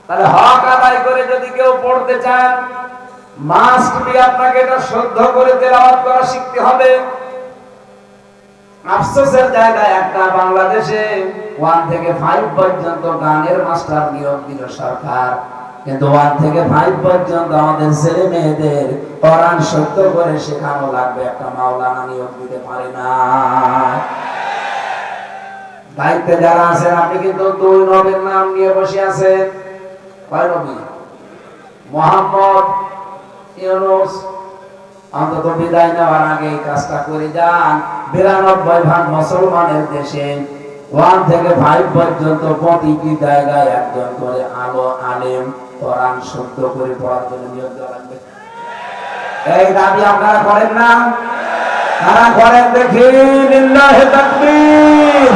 তাহলে হক আদায় করে যদি কেউ পড়তে চান, মাস্ট বি আপনাকে এটা শুদ্ধ করে তেলাওয়াত করা শিখতে হবে। আফসোসের জায়গায় একটা, বাংলাদেশে 1 থেকে 5 পর্যন্ত গানের মাস্টার নিয়োগ দিল সরকার, কিন্তু 1 থেকে 5 পর্যন্ত আমাদের ছেলে মেয়েদের কোরআন শুদ্ধ করে শেখানো লাগবে, একটা মাওলানা নিয়োগ দিতে পারে না। দায়িত্বে যারা আছেন, আপনি কিন্তু 2 নবীর নাম নিয়ে বসে আছেন। কয় নবী? মুহাম্মদ, ইউনূস। অন্তত বিদায় নেওয়ার আগে এই কাজটা করে যান। 92% মুসলমানের দেশে 1 থেকে 5 পর্যন্ত প্রতিটি জায়গায় একজন করে আলেম কোরআন শুদ্ধ করে পড়ার জন্য নিয়োগ দেওয়া লাগবে। এই দাবি আপনারা করেন না? কারা করেন দেখি? লিল্লাহি তাকবীর।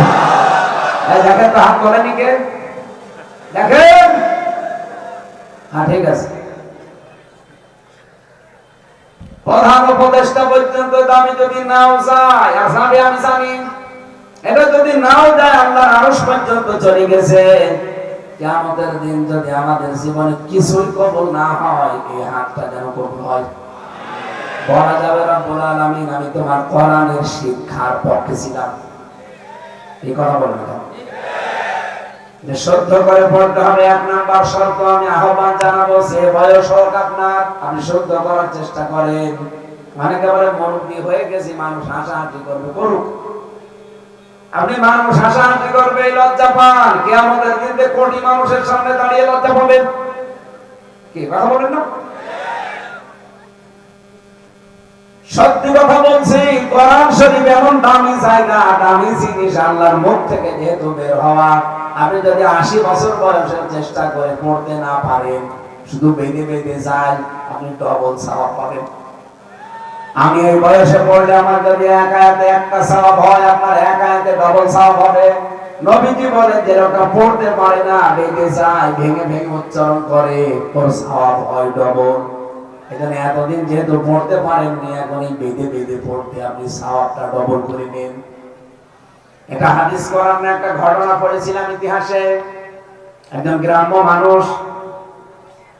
এই দেখেন তো, হাত করেনি কে? দেখেন। হ্যাঁ ঠিক আছে। প্রধান উপদেষ্টা পর্যন্ত দামি যদি নাও যায়, আসামে আমি জানি, এটা যদি নাও যায় আল্লাহর আরশ পর্যন্ত চলে গেছে। কিয়ামতের দিন যদি আমাদের জীবনে কিছুই কবুল না হয়, এই হাতটা যেন কবুল হয়। বলা যাবে রব্বুল আলামিন আমি তোমার কোরআনের শিক্ষার পক্ষে ছিলাম, এই কথা বলবেন না। শুদ্ধ করে পড়তে হবে। 1 নাম্বার শর্ত আমি আহ্বান জানাবো, সে বয়স হোক আপনার, আপনি শুদ্ধ করার চেষ্টা করেন। মানে কেবল মুরব্বী হয়ে গেছি, মানুষ হাসাহাসি করবে, করুক। আপনি মানুষ হাসাহাসি করবে, লজ্জা পান, কিয়ামতের দিনে কোটি মানুষের সামনে দাঁড়িয়ে লজ্জা পাবেন। কি কথা বলেন না? সত্যি কথা বলছি, কোরআন শরীফ এমন দামি জায়গা, দামি জিনিস, আল্লাহর মুখ থেকে যেহেতু বের হওয়া। আপনি যদি 80 বছর বয়সের চেষ্টা করে পড়তে না পারেন, শুধু বেঁধে বেঁধে যায়, আপনি ডবল সওয়াব পাবেন। আমি এই বয়সে পড়লে আমার যদি এক আয়াতে একটা সওয়াব হয়, আপনার এক আয়াতে ডবল সওয়াব হবে। নবীজি বলেন যে লোকটা পড়তে পারে না, বেঁধে যায়, ভেঙে ভেঙে উচ্চারণ করে, ওর সওয়াব হয় ডবল। এখানে এতদিন যেহেতু পড়তে পারেননি, এখন এই বেঁধে বেঁধে পড়তে আপনি সওয়াবটা ডবল করে নেন। এটা হাদিস কোরআন না, একটা ঘটনা পড়েছিলাম ইতিহাসে। একজন গ্রাম্য মানুষ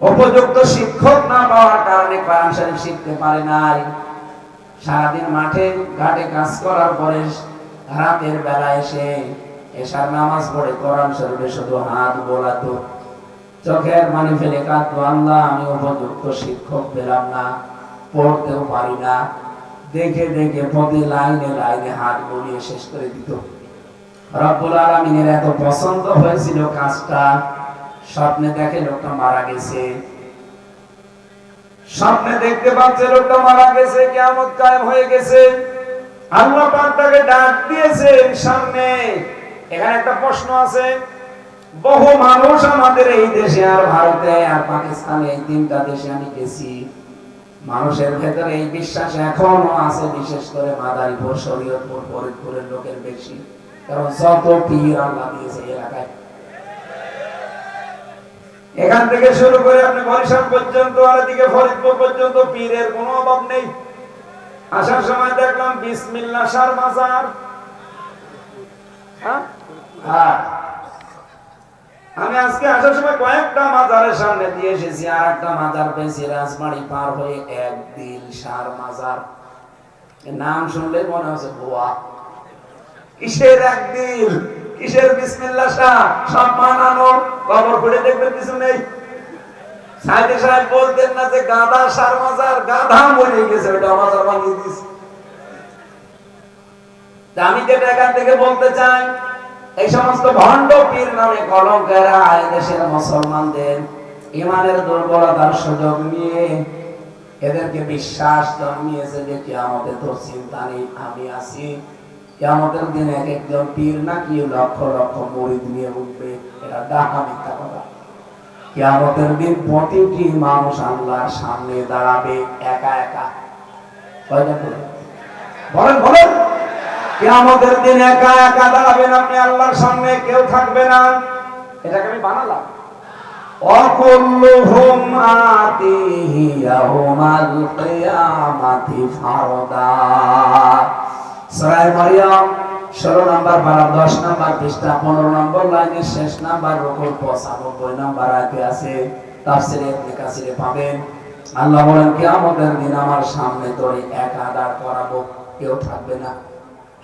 উপযুক্ত শিক্ষক না পাওয়ার কারণে কোরআন শরীফ শিখতে পারে নাই। সারাদিন মাঠে ঘাটে কাজ করার পরে রাতের বেলা এসে এশার নামাজ পড়ে কোরআন শরীফে শুধু হাত বোলাতো, চোখের পানি ফেলে কাঁদতো, আল্লাহ আমি উপযুক্ত শিক্ষক পেলাম না, পড়তেও পারি না। দেখে দেখে প্রতি লাইনে লাইনে হাত বুলিয়ে শেষ করে দিত। রব্বুল আলামিনের এত পছন্দ হয়েছিল কাজটা। স্বপ্নে দেখে লোকটা মারা গেছে, স্বপ্নে দেখতে পাচ্ছে লোকটা মারা গেছে, কিয়ামত কায়েম হয়ে গেছে। আল্লাহ পাক তাকে ডাক দিয়েছেন সামনে। এখানে একটা প্রশ্ন আছে, বহু মানুষ আমাদের এই দেশে আর ভারতে আর পাকিস্তানে, এই 3টা দেশে আমি গেছি, মানুষের ভেতরে এই বিশ্বাস এখনো আছে, বিশেষ করে মাদারীপুর, শরীয়তপুর, ফরিদপুরের লোকের বেশি। কারণ যত পীর আল্লাহ দিয়েছে এলাকায়, এখান থেকে শুরু করে আপনি বরিশাল পর্যন্ত আর এদিকে ফরিদপুর পর্যন্ত পীরের কোনো অভাব নেই। আসার সময় দেখলাম বিসমিল্লাহ শাহ মাজার। হ্যাঁ, আমি আজকে আসার সময় কয়েকটা মাজারের সামনে দিয়ে এসেছি, আর একটা মাজার পেয়েছি রাজবাড়ি পার হয়ে, একদিল শাহ মাজার। নাম শুনলে মনে হচ্ছে গোয়া। কিসের একদিল, কিসের বিসমিল্লাহ শাহ, সব বানানো, কবর খুঁড়ে দেখবেন কিছু নেই। সাইদে সাহেব বলতেন না যে গাধা শাহ মাজার, গাধা মরে গেছে, ওটা মাজার বানিয়ে দিয়েছে। আমি যেটা এখান থেকে বলতে চাই, এই সমস্ত ভণ্ড পীর নামে কলঙ্কেরা দেশের মুসলমানদের ইমানের দুর্বলতার সুযোগ নিয়ে এদেরকে বিশ্বাস জন্মিয়েছে যে কিয়ামতের তো চিন্তা নেই, আমি আছি। কিয়ামতের দিন এক একজন পীর নাকি লক্ষ লক্ষ মুরিদ নিয়ে উঠবে, এটা ডাহা মিথ্যা কথা। কিয়ামতের দিন প্রতিটি মানুষ আল্লাহর সামনে দাঁড়াবে একা একা। কয়টা করে বলেন বলেন? কিয়ামতের দিন একা একা দাঁড়াবেন আপনি আল্লাহর সামনে, কেউ থাকবে না। এটাকে আমি বানালাম। অকুল্লুহুম আতিহি ইয়াউমাল কিয়ামাতি ফারদা। সূরা মারইয়াম 16 নম্বর পারা 10 নম্বর পৃষ্ঠা 15 নম্বর লাইনের শেষ নাম্বার রুকুর 95 নম্বর আয়াতে আছে। তাফসীরে ইবনে কাসিরে পাবেন। আল্লাহ বলেন কিয়ামতের দিন আমার সামনে তোরে একা দাঁড় করাবো, কেউ থাকবে না।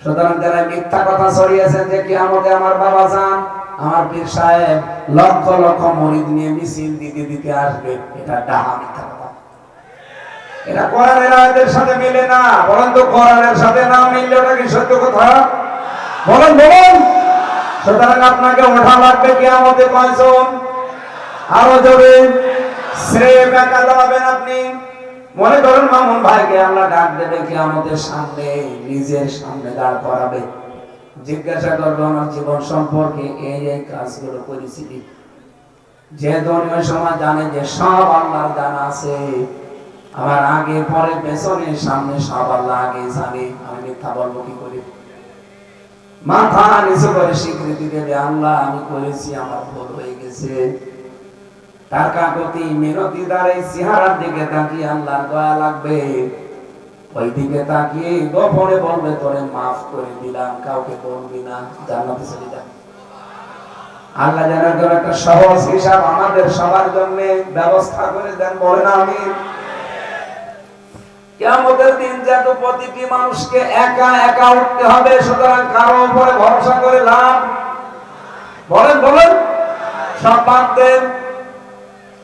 সুতরাং যারা মিথ্যা কথা ছড়িয়েছেন যে কিয়ামতে আমার বাবা জান, আমার পীর সাহেব লক্ষ লক্ষ মুরিদ নিয়ে মিছিল দিতে দিতে আসবে, এটা ডাহা মিথ্যা কথা। এটা কোরআনের আয়াতের সাথে মিলে না। বলেন তো, কোরআনের সাথে না মিললে ওটা কি সত্য কথা? বলেন বলেন। সুতরাং আপনাকে ওঠা লাগবে কিয়ামতে কয়জন? আরো জোরে। স্রেফ একা দাঁড়াবেন আপনি। মনে করেন মামুন ভাইকে আল্লাহ ডাক দেবে কিয়ামতের সামনে, নিজের সামনে দাঁড় করাবে, জিজ্ঞাসা করবে আমার জীবন সম্পর্কে এই এই কাজগুলো করেছিলি। যে দুনিয়ার সময় জানে যে সব আল্লাহর জানা আছে, আমার আগে পরে পেছনে সামনে সব আল্লাহ আগে জানে, আমি মিথ্যা বলবো কি করে? মাথা নিচু করে স্বীকৃতি দেবে, আল্লাহ আমি করেছি, আমার ভুল হয়ে গেছে। তার কাকতি মিনতি দ্বারা চেহারার দিকে তাকিয়ে আল্লাহর দয়া লাগবে, ওই দিকে তাকিয়ে গোপনে বলবে তোরে মাফ করে দিলাম, কাউকে বলবি না, জান্নাতে চলে যা। আল্লাহ যেন একটা সহজ হিসাব আমাদের সবার জন্য ব্যবস্থা করে দেন, বলেন আমিন। কিয়ামতের দিন যেহেতু প্রতিটি মানুষকে একা একা উঠতে হবে, সুতরাং কারো উপরে ভরসা করে লাভ, বলেন বলেন। সব বাদ দেন।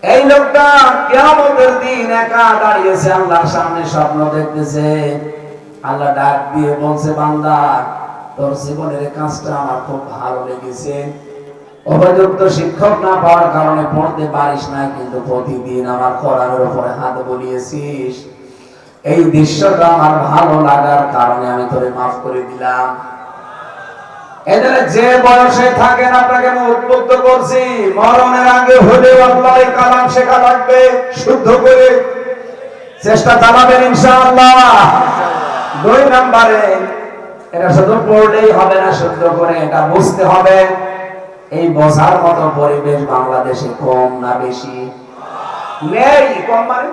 এই লোকটা কিয়ামতের দিন একা দাঁড়িয়েছে আল্লাহর সামনে, স্বপ্ন দেখতেছে। আল্লাহ ডাক দিয়ে বলছে, বান্দা তোর জীবনের কাজটা আমার খুব ভালো লেগেছে। উপযুক্ত শিক্ষক না পাওয়ার কারণে পড়তে পারিস না, কিন্তু প্রতিদিন আমার কোরআনের উপরে হাত বুলিয়েছিস। এই দৃশ্যটা আমার ভালো লাগার কারণে আমি তোরে মাফ করে দিলাম। এদের যে বয়সে থাকেন আপনাকে আমি উদ্বুদ্ধ করছি, মরণের আগে হলেও আল্লাহর কালাম শেখা লাগবে, শুদ্ধ করে চেষ্টা চালাবেন ইনশাআল্লাহ। 2 নম্বরে, এটা শুধু পড়লেই হবে না, শুদ্ধ করে এটা বুঝতে হবে। এই বোঝার মতো পরিবেশ বাংলাদেশে কম না বেশি? নেই। কম মানে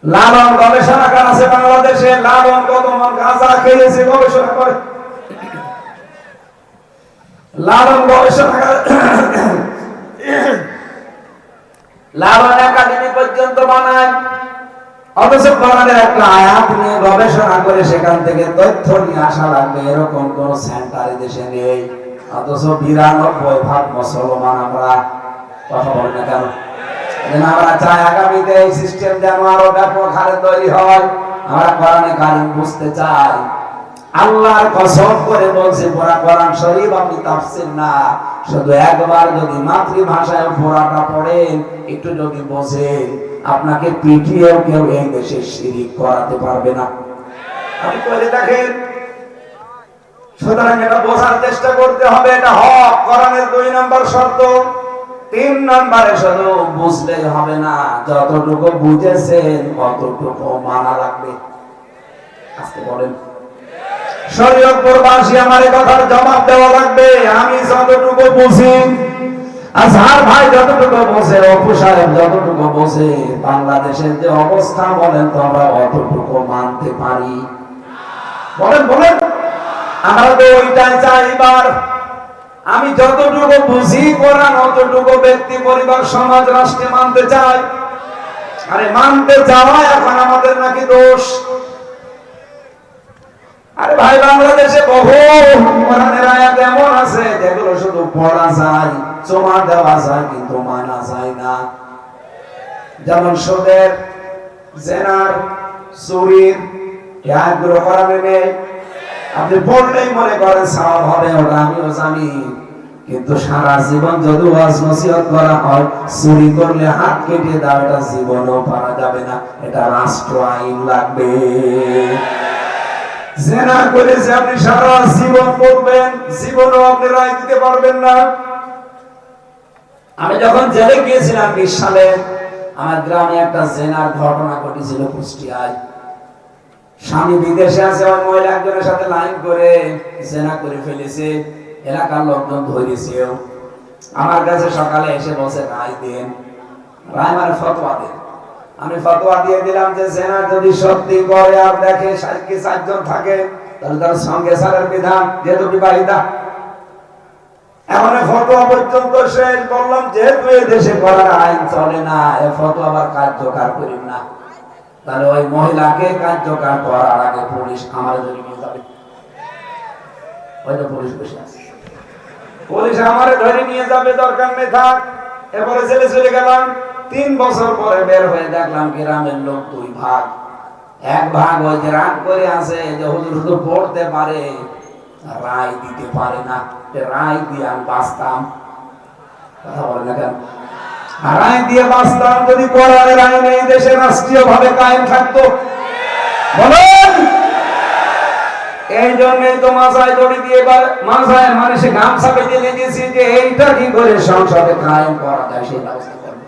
লালন গবেষণাগার আছে বাংলাদেশে, লালন কত মন গাঁজা খেয়েছে গবেষণা করে। লালন গবেষণাগার, লালন একাডেমি পর্যন্ত বানায়, অথচ কোরআনের একটা আয়াত নিয়ে গবেষণা করে সেখান থেকে তথ্য নিয়ে আসা লাগবে, এরকম কোন সেন্টার দেশে নেই। অথচ 92% মুসলমান আমরা। কথা বলেন না কেন? আমরা চাই আগামীতে এই সিস্টেম যেন আরো ব্যাপক হারে তৈরি হয়। আমরা কোরআনে কারিম বুঝতে চাই। আল্লাহর কসম করে বলছে, পুরা কোরআন শরীফ আপনি তাফসীর না, শুধু একবার যদি মাতৃভাষায় পুরাটা পড়েন, একটু যদি বোঝেন, আপনাকে পিটিয়েও কেউ এই দেশে শিরিক করাতে পারবে না। আপনি করে দেখেন। সুতরাং এটা বোঝার চেষ্টা করতে হবে, এটা হক, কোরআনের 2 নম্বর শর্ত। 3 নম্বরে শুধু বুঝলেই হবে না, যতটুকু বুঝেছেন কতটুকু মানা লাগবে। আজকে বলেন, শরীয়ত প্রবাসী আমার এই কথার জবাব দেওয়া লাগবে। আমি যতটুকু বুঝি, আজহার ভাই যতটুকু বোঝে, অপু সাহেব যতটুকু বোঝে, বাংলাদেশের যে অবস্থা বলেন তো আমরা অতটুকু মানতে পারি? বলেন বলেন। আমরা তো ওইটাই চাই। এবার আমি যতটুকু বুঝি কোরআন, অতটুকু ব্যক্তি, পরিবার, সমাজ, রাষ্ট্রে মানতে চাই। আরে মানতে চাওয়া এখন আমাদের নাকি দোষ? আরে ভাই, বাংলাদেশে বহু কোরআনের আয়াত এমন আছে যেগুলো শুধু পড়া যায়, চমা দেওয়া যায়, কিন্তু মানা যায় না। যেমন সুদের, জেনার, চুরির আয়াতগুলো কোরআনে নেই। আপনি পড়লেই মনে করেন সওয়াব হবে, ওটা আমিও জানি, কিন্তু সারা জীবন যদি ওয়াজ নসিহত করা হয় চুরি করলে হাত কেটে দাও, এটা জীবনেও পারা যাবে না, এটা রাষ্ট্র আইন লাগবে। জেনা করে যে আপনি সারা জীবন পড়বেন, জীবনেও আপনি রায় দিতে পারবেন না। আমি যখন জেলে গিয়েছিলাম 20 সালে, আমার গ্রামে একটা জেনার ঘটনা ঘটেছিল কুষ্টিয়ায়। স্বামী বিদেশে আছে, ওই মহিলা একজনের সাথে লাইন করে জেনা করে ফেলেছে। এলাকার লোকজন ধরেছেও। আমার কাছে সকালে এসে বসে রায় দেন, রায় মানে ফতোয়া দেন। আমি ফতোয়া দিয়ে দিলাম যে জেনা যদি সত্যি করে আর দেখে 4 জন থাকে, তাহলে তার সঙ্গে সারের বিধান, যেহেতু বিবাহিতা। এমন ফতোয়া পর্যন্ত শেষ। বললাম যেহেতু এই দেশে করার আইন চলে না, এ ফতোয়া আবার কার্যকর করি না, তাহলে ওই মহিলাকে কার্যকর করার আগে পুলিশ আমার ধরে নিয়ে যাবে। হয়তো পুলিশ বসে আছে, পুলিশ আমার ধরে নিয়ে যাবে, দরকার নেই, থাক। এরপরে জেলে চলে গেলাম। 3 বছর পরে বের হয়ে দেখলাম গ্রামের লোক 2 ভাগ। এক ভাগ ওই যে রাগ করে আছে যে হুজুর শুধু পড়তে পারে, রায় দিতে পারে না। রায় দিয়ে আমি বাঁচতাম। কথা বলে না কেন? রায় দিয়ে বাঁচতাম যদি কোরআনের আইন এই দেশে রাষ্ট্রীয় ভাবে কায়েম থাকতো। বলেন। এই জন্যই তো মাথায় দড়ি দিয়ে, এবার মাথায় মানুষে গামছা পেতে লেগেছি যে এইটা কি করে সংসদে কায়েম করা যায় সেই ব্যবস্থা করবো।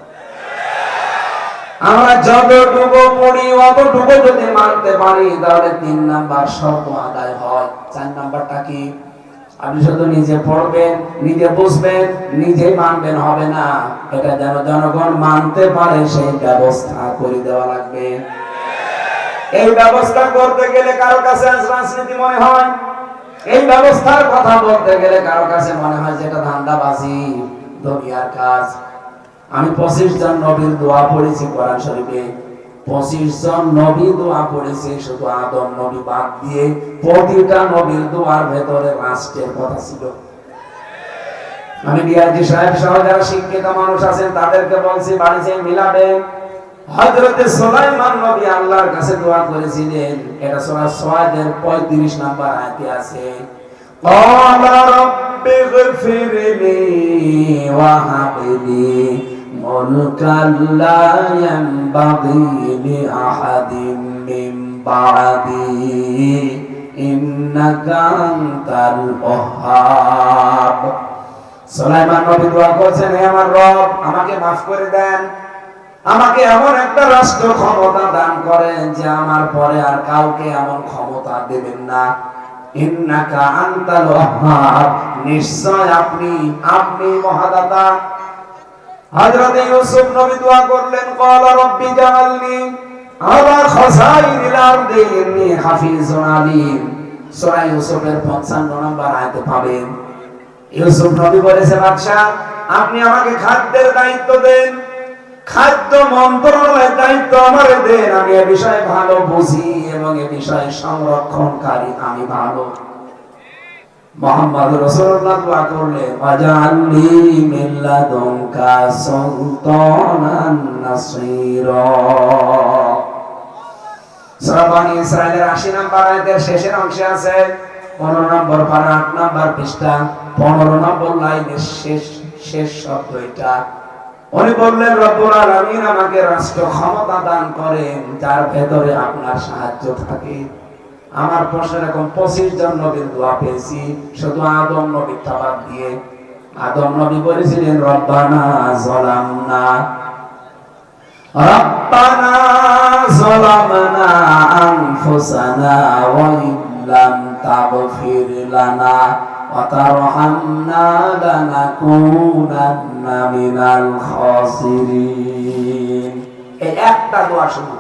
আমরা যতটুকু পড়ি অতটুকু যদি মানতে পারি, তাহলে 3 নাম্বার শর্ত আদায় হয়। 4 নাম্বারটা কি? আপনি শুধু নিজে পড়বেন, নিজে বুঝবেন, নিজে মানবেন হবে না, এটা যেন জনগণ মানতে পারে সেই ব্যবস্থা করে দেওয়া লাগবে। এই ব্যবস্থা করতে গেলে কারো কাছে রাজনীতি মনে হয়, এই ব্যবস্থার কথা বলতে গেলে কারো কাছে মনে হয় যেটা ধান্দাবাজি, দুনিয়ার কাজ। আমি 25 জন নবীর দোয়া পড়েছি কোরআন শরীফে। 25 জন নবী দোয়া পড়েছে, শুধু আদম নবী বাদ দিয়ে। প্রতিটা নবীর দোয়ার ভেতরে রাষ্ট্রের কথা ছিল। আমি ডিআইজি সাহেব সহ যারা শিক্ষিত মানুষ আছেন তাদেরকে বলছি বাড়িতে মিলাবেন। হযরত সুলাইমান নবী আল্লাহর কাছে দোয়া করেছিলেন, এটা সূরা সাদের 35 নম্বর আয়াতে আছে, ক্বালা রাব্বি গফিরলি ওয়া হাবলি মুলকান লা ইয়ানবাগি লি আহাদিন মিন বা'দি ইন্নাকা আনতাল ওয়াহ্হাব। সুলাইমান নবী দোয়া করছেন, হে আমার রব, আমাকে মাফ করে দেন, আমাকে এমন একটা রাষ্ট্র ক্ষমতা দান করেন যে আমার পরে আর কাউকে এমন ক্ষমতা দেবেন না। ইন্নাকা আনতাল ওয়াহ্হাব, নিশ্চয় আপনি মহাদাতা। হযরত ইউসুফ নবী দোয়া করলেন, ক্বালা রাব্বি জাআলনি আলা খাযাইনিল আরদি ইন্নী হাফিজুন আলীম। সূরা ইউসুফের 55 নম্বর আয়াতে পাবেন। ইউসুফ নবী বলেছেন, বাদশা আপনি আমাকে খাদ্যের দায়িত্ব দেন, খাদ্য মন্ত্রণালয়ের দায়িত্ব আমারে দেন, আমি এই বিষয়ে ভালো বুঝি এবং এই বিষয়ে সংরক্ষণকারী আমি ভালো। মুহাম্মদ রাসূলুল্লাহ দোয়া করলেন, ওয়াজআলনি মিন লাদুনকা সুলতানান নাসীরা। সূরা বনী ইসরাঈলের 80 নম্বর আয়াতের শেষের অংশে আছে 15 নম্বর পারা 8 নম্বর পৃষ্ঠা 15 নম্বর লাইনের শেষ শব্দ এটা। উনি বললেন, রব্বুল আলামিন আমাকে রাষ্ট্র ক্ষমতা দান করেন যার ভেতরে আপনার সাহায্য থাকে। আমার প্রশ্ন, এরকম 25 জন নবীর দোয়া পেয়েছি, শুধু আদম নবীরটা বাদ দিয়ে। আদম নবী বলেছিলেন, রব্বানা যালামনা আনফুসানা ওয়া ইল্লাম তাগফির লানা ওয়া তারহামনা লানাকুনান্না মিনাল খাসিরিন। এই একটা দোয়া শুধু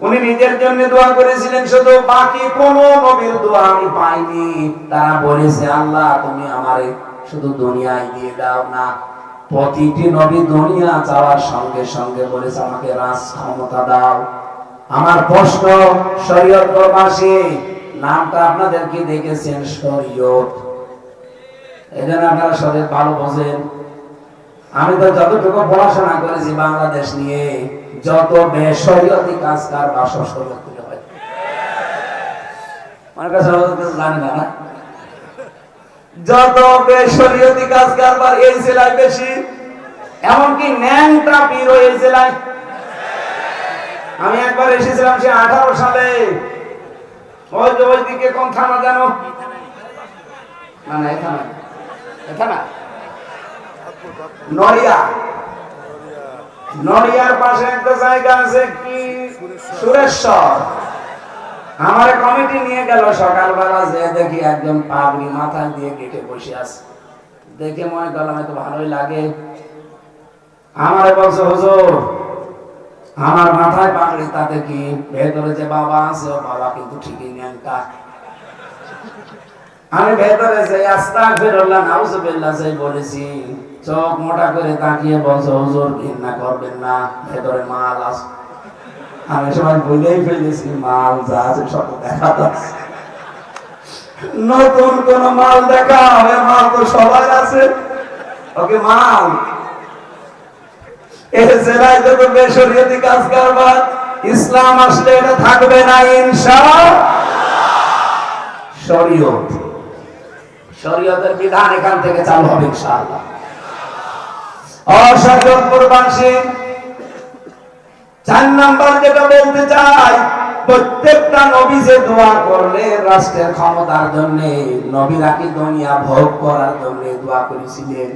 উনি নিজের জন্য দোয়া করেছিলেন, শুধু বাকি কোনো নবীর দোয়া আমি পাইনি। তারা বলেছে, আল্লাহ তুমি আমারে শুধু দুনিয়ায় দিয়ে দাও না। প্রতিটি নবী দুনিয়া চাওয়ার সঙ্গে সঙ্গে বলেছে, আমাকে রাজ ক্ষমতা দাও। আমার প্রশ্ন, শরীয়ত প্রবাসী নামটা আপনাদের কি দেখেছেন? শরীয়ত, এজন্য আপনারা শরীয়ত ভালো বোঝেন। আমি তো যতটুকু পড়াশোনা করেছি বাংলাদেশ নিয়ে, যত বেশরীয়তি কাজ কারবার সব শরীয়ত থেকে হয়। আমার কাছে জানি না, যত বেশরীয়তি কাজ কারবার এই জেলায় বেশি, এমনকি ন্যাংটা পীরও এই জেলায়। আমি একবার এসেছিলাম সে 18 সালে, ওই দিকে কোন থানা জানো? না না, এখানে নড়িয়ার পাশে একটা জায়গা আছে কি সুরেশ্বর। আমার কমিটি নিয়ে গেল সকালবেলা, যে দেখি একজন পাগড়ি মাথায় দিয়ে গেটে বসে আছে। দেখে মনে করলাম এত ভালোই লাগে। আমারে বলছে, হুজুর আমার মাথায় পাগড়ি, তাতে কি? ভেতরে যে বাবা আছে, ও বাবা কিন্তু ঠিকই ন্যাংটা। আমি ভেতরে যে আস্তাগফিরুল্লাহ নাউযুবিল্লাহ যে বলেছি, চোখ মোটা করে তাকিয়ে বলছে, হুজুর ঘৃণা করবেন না, ভেতরে মাল আছে। আমি সবাই বলেই ফেলেছি, মাল যা আছে সব দেখা যাচ্ছে। নতুন কোন মাল দেখা হবে? মাল তো সবার আছে। ওকে মাল এই জেলায় যত বেশরীয়তি কাজ কারবার, ইসলাম আসলে এটা থাকবে না ইনশাআল্লাহ। শরীয়তের বিধান এখান থেকে চালু হবে ইনশাআল্লাহ। অশরীয়ত প্রবাসী 4 নাম্বার যেটা বলতে চাই, প্রত্যেকটা নবী যে দোয়া করলেন রাষ্ট্রের ক্ষমতার জন্য, নবীরা কি দুনিয়া ভোগ করার জন্য দোয়া করেছিলেন?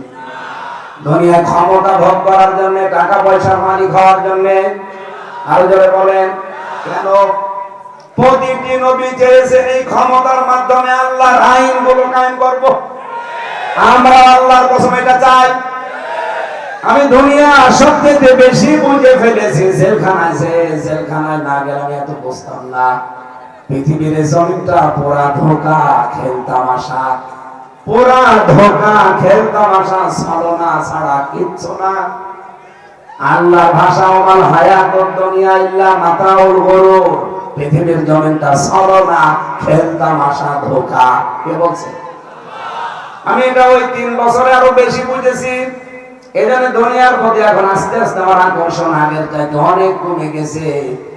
দুনিয়া ক্ষমতা ভোগ করার জন্য, টাকা পয়সার মালিক হওয়ার জন্য? আরো জোরে বলেন কেন? প্রতিটি নবী চেয়েছেন এই ক্ষমতার মাধ্যমে আল্লাহর আইনগুলো কায়েম করব। আমরা আল্লাহর কসম এটা চাই। আমি দুনিয়া সবচেয়ে বেশি বুঝে ফেলেছি জেলখানায় না গেলে আমি এত বুঝতাম না। পৃথিবীর জমিনটা পুরা ধোঁকা, খেলতামাশা, পুরা ধোঁকা, খেলতামাশা, ছলনা ছাড়া কিচ্ছু না। আল্লাহর ভাষা, ওমাল হায়াতুদ দুনিয়া ইল্লা মাতাউল গুরুর। পৃথিবীর জমিনটা ছলনা, খেলতামাশা, ধোঁকা। কে বলছে? আমি এটা ওই 3 বছরে আরো বেশি বুঝেছি। এজন্য দুনিয়ার প্রতি এখন আস্তে আস্তে আমার আকর্ষণ আগের চাইতে অনেক কমে গেছে।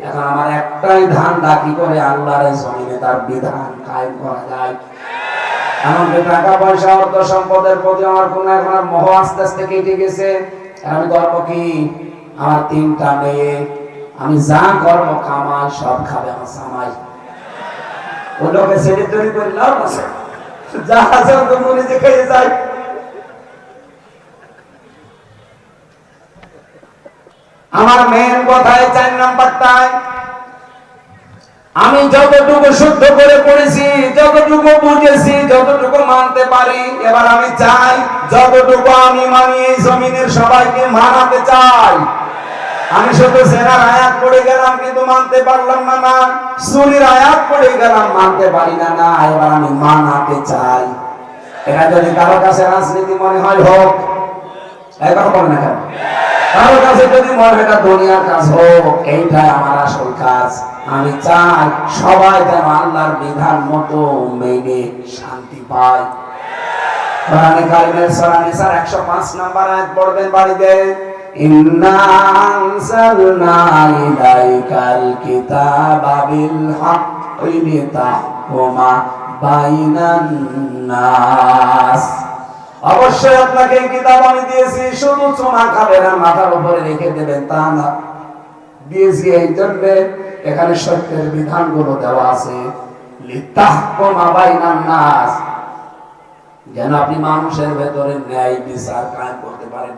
এখন আমার একটাই ধান্দা, কি করে আল্লাহর জমিনে তার বিধান কায়েম করা যায়। এমনকি টাকা পয়সা অর্থ সম্পদের প্রতি আমার কোনো এখন আর মোহ আস্তে আস্তে কেটে গেছে। আমি গর্ব কি, আমার 3টা মেয়ে, আমি যা কর্ম কামাই সব খাবে আমার জামাই। ওই লোকে ছেড়ে তৈরি করে লাভ আছে, যা আছে তো নিজে খেয়ে যায়। আমার মেন কথায় 4 নাম্বারটায় আমি যতটুকু শুদ্ধ করে পড়েছি, যতটুকু বুঝেছি, যতটুকু মানতে পারি, এবার আমি চাই যতটুকু আমি মানি এই জমিনের সবাইকে মানাতে চাই। আমি শুধু সেনার আয়াত পড়ে গেলাম কিন্তু মানতে পারলাম না, না সুরির আয়াত পড়ে গেলাম মানতে পারি না, না এবার আমি মানাতে চাই। এটা যদি কারো কাছে রাজনীতি মনে হয় হোক, এখন বলেন না কেন, কারো কাছে যদি মনে হয় এটা দুনিয়ার কাজ হোক, এইটাই আমার আসল কাজ। আমি চাই সবাই যেন আল্লাহর বিধান মতো মেনে শান্তি পায়। কোরআনে কারিমের সূরা নিসার 105 নম্বর আয়াত পড়বেন বাড়িতে। ইন্না আনসালনা ইলাইকাল কিতাবা বিল হাক্কি লিতাহকুমা বাইনান নাস। অবশ্যই আপনাকে এই কিতাব আমি দিয়েছি, শুধু চুমা খাবেন আর মাথার উপরে রেখে দেবেন তা না। দিয়েছি এই জন্য এখানে সত্যের বিধানগুলো দেওয়া আছে, লিতাহকুমা বাইনান নাস, যেন আপনি মানুষের ভেতরে ন্যায় বিচার কায়েম করতে পারেন।